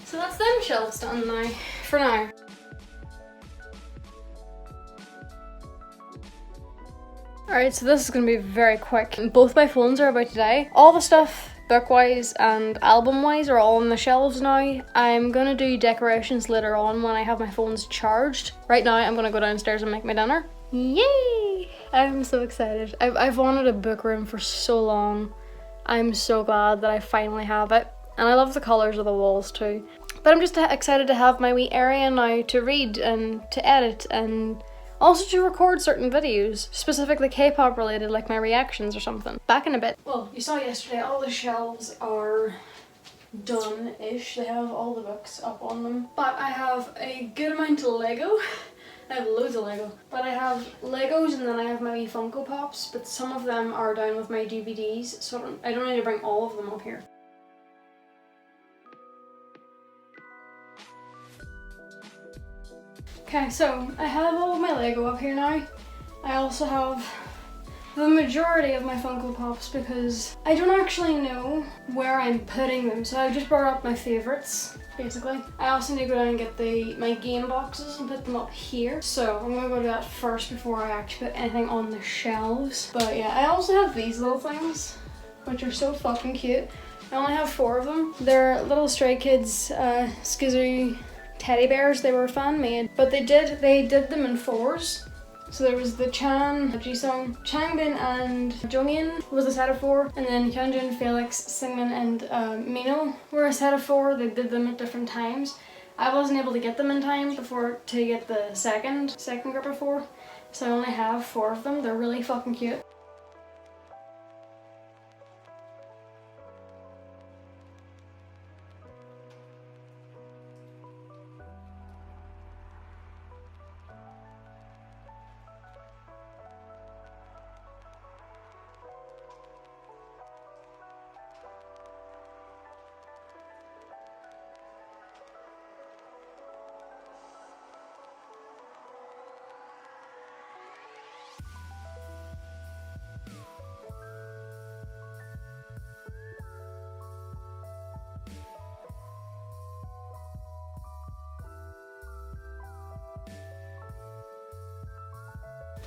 So that's them shelves done now, for now. Alright, so this is going to be very quick. Both my phones are about to die. All the stuff, book-wise and album-wise, are all on the shelves now. I'm going to do decorations later on when I have my phones charged. Right now, I'm going to go downstairs and make my dinner. Yay! I'm so excited. I've wanted a book room for so long. I'm so glad that I finally have it. And I love the colours of the walls too. But I'm just excited to have my wee area now to read and to edit and also to record certain videos, specifically K-pop related, like my reactions or something. Back in a bit. Well, you saw yesterday all the shelves are done-ish. They have all the books up on them. But I have a good amount of Lego. I have loads of Lego. But I have Legos and then I have my wee Funko Pops, but some of them are down with my DVDs, so I don't need to bring all of them up here. Okay, so I have all of my Lego up here now. I also have the majority of my Funko Pops because I don't actually know where I'm putting them, so I just brought up my favourites, basically. I also need to go down and get my game boxes and put them up here. So I'm gonna go do that first before I actually put anything on the shelves. But yeah, I also have these little things, which are so fucking cute. I only have 4 of them. They're little Stray Kids Skizzy teddy bears. They were fan made, but they did them in 4s. So there was the Chan, Jisung, Changbin and Jongin was a set of 4, and then Hyunjin, Felix, Singmin and Mino were a set of 4. They did them at different times. I wasn't able to get them in time to get the second group of 4, so I only have 4 of them. They're really fucking cute.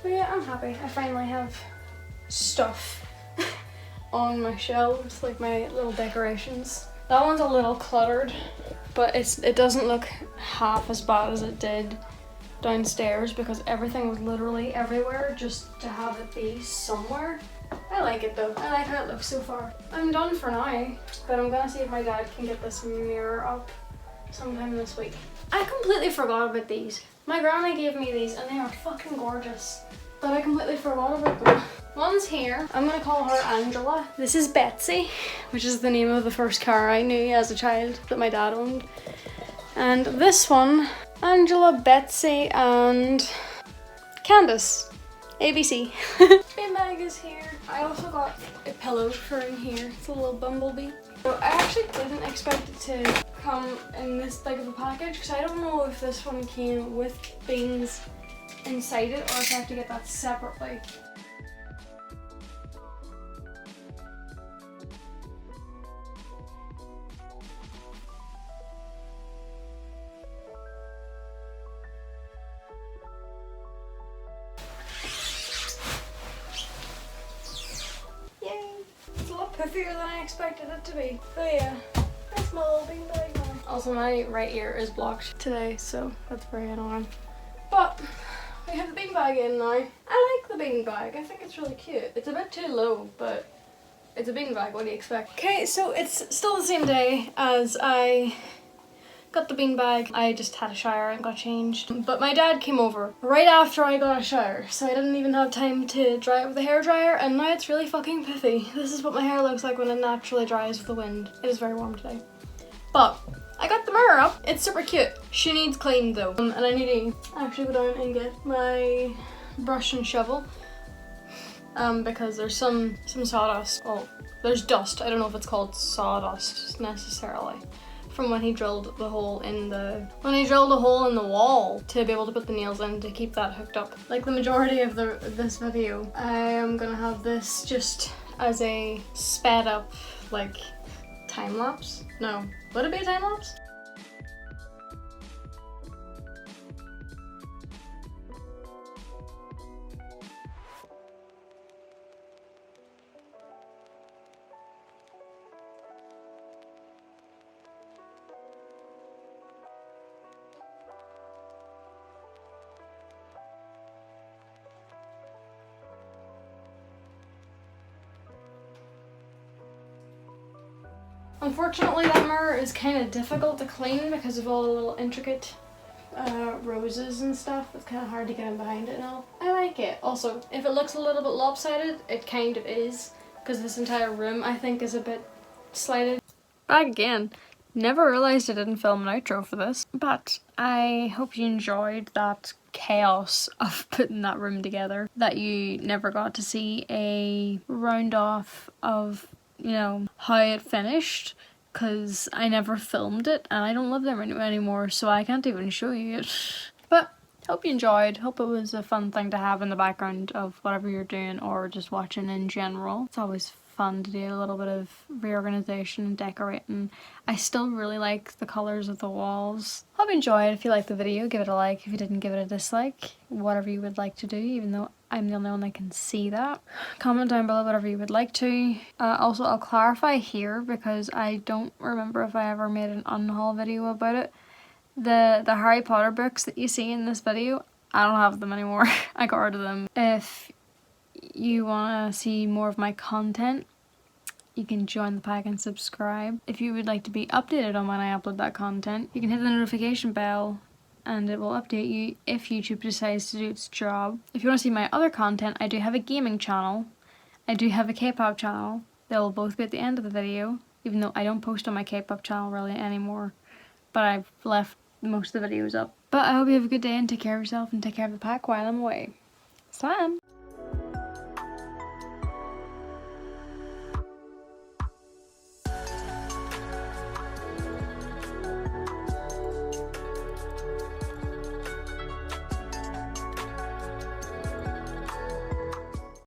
But yeah, I'm happy. I finally have stuff on my shelves, like my little decorations. That one's a little cluttered, but it doesn't look half as bad as it did downstairs because everything was literally everywhere just to have it be somewhere. I like it though. I like how it looks so far. I'm done for now, but I'm gonna see if my dad can get this mirror up sometime this week. I completely forgot about these. My granny gave me these and they are fucking gorgeous, but I completely forgot about them. One's here. I'm gonna call her Angela. This is Betsy, which is the name of the first car I knew as a child that my dad owned. And this one, Angela, Betsy, and Candace. ABC. Bin bag is here. I also got a pillow for in here. It's a little bumblebee. So I actually didn't expect it to come in this big of a package because I don't know if this one came with beans inside it or if I have to get that separately. Yay! It's a lot puffier than I expected it to be. So yeah, that's my little bean bag now. Also, my right ear is blocked today, so that's very annoying. But we have the beanbag in now. I like the beanbag. I think it's really cute. It's a bit too low, but it's a beanbag. What do you expect? Okay, so it's still the same day as I got the beanbag. I just had a shower and got changed. But my dad came over right after I got a shower, so I didn't even have time to dry it with a hairdryer, and now it's really fucking puffy. This is what my hair looks like when it naturally dries with the wind. It is very warm today. But I got the mirror up. It's super cute. She needs cleaned though. And I need to actually go down and get my brush and shovel. Because there's some sawdust. Oh, there's dust. I don't know if it's called sawdust necessarily. From when he drilled the hole in the wall to be able to put the nails in to keep that hooked up. Like the majority of this video, I am gonna have this just as a sped up like time lapse. No, would it be a time lapse? Unfortunately, that mirror is kind of difficult to clean because of all the little intricate roses and stuff. It's kind of hard to get in behind it now. I like it. Also, if it looks a little bit lopsided, it kind of is, because this entire room I think is a bit slighted. Back again. Never realised I didn't film an outro for this, but I hope you enjoyed that chaos of putting that room together, that you never got to see a round off of, you know, how it finished, because I never filmed it and I don't live there anymore, so I can't even show you it. But hope you enjoyed. Hope it was a fun thing to have in the background of whatever you're doing or just watching in general. It's always fun to do a little bit of reorganization and decorating. I still really like the colours of the walls. Hope you enjoyed. If you liked the video, give it a like. If you didn't, give it a dislike. Whatever you would like to do, even though I'm the only one that can see that. Comment down below whatever you would like to. Also, I'll clarify here because I don't remember if I ever made an unhaul video about it. The Harry Potter books that you see in this video, I don't have them anymore. I got rid of them. If you want to see more of my content, you can join the pack and subscribe. If you would like to be updated on when I upload that content, you can hit the notification bell and it will update you if YouTube decides to do its job. If you want to see my other content, I do have a gaming channel. I do have a Kpop channel. They will both be at the end of the video, even though I don't post on my Kpop channel really anymore. But I've left most of the videos up. But I hope you have a good day and take care of yourself and take care of the pack while I'm away. Slam!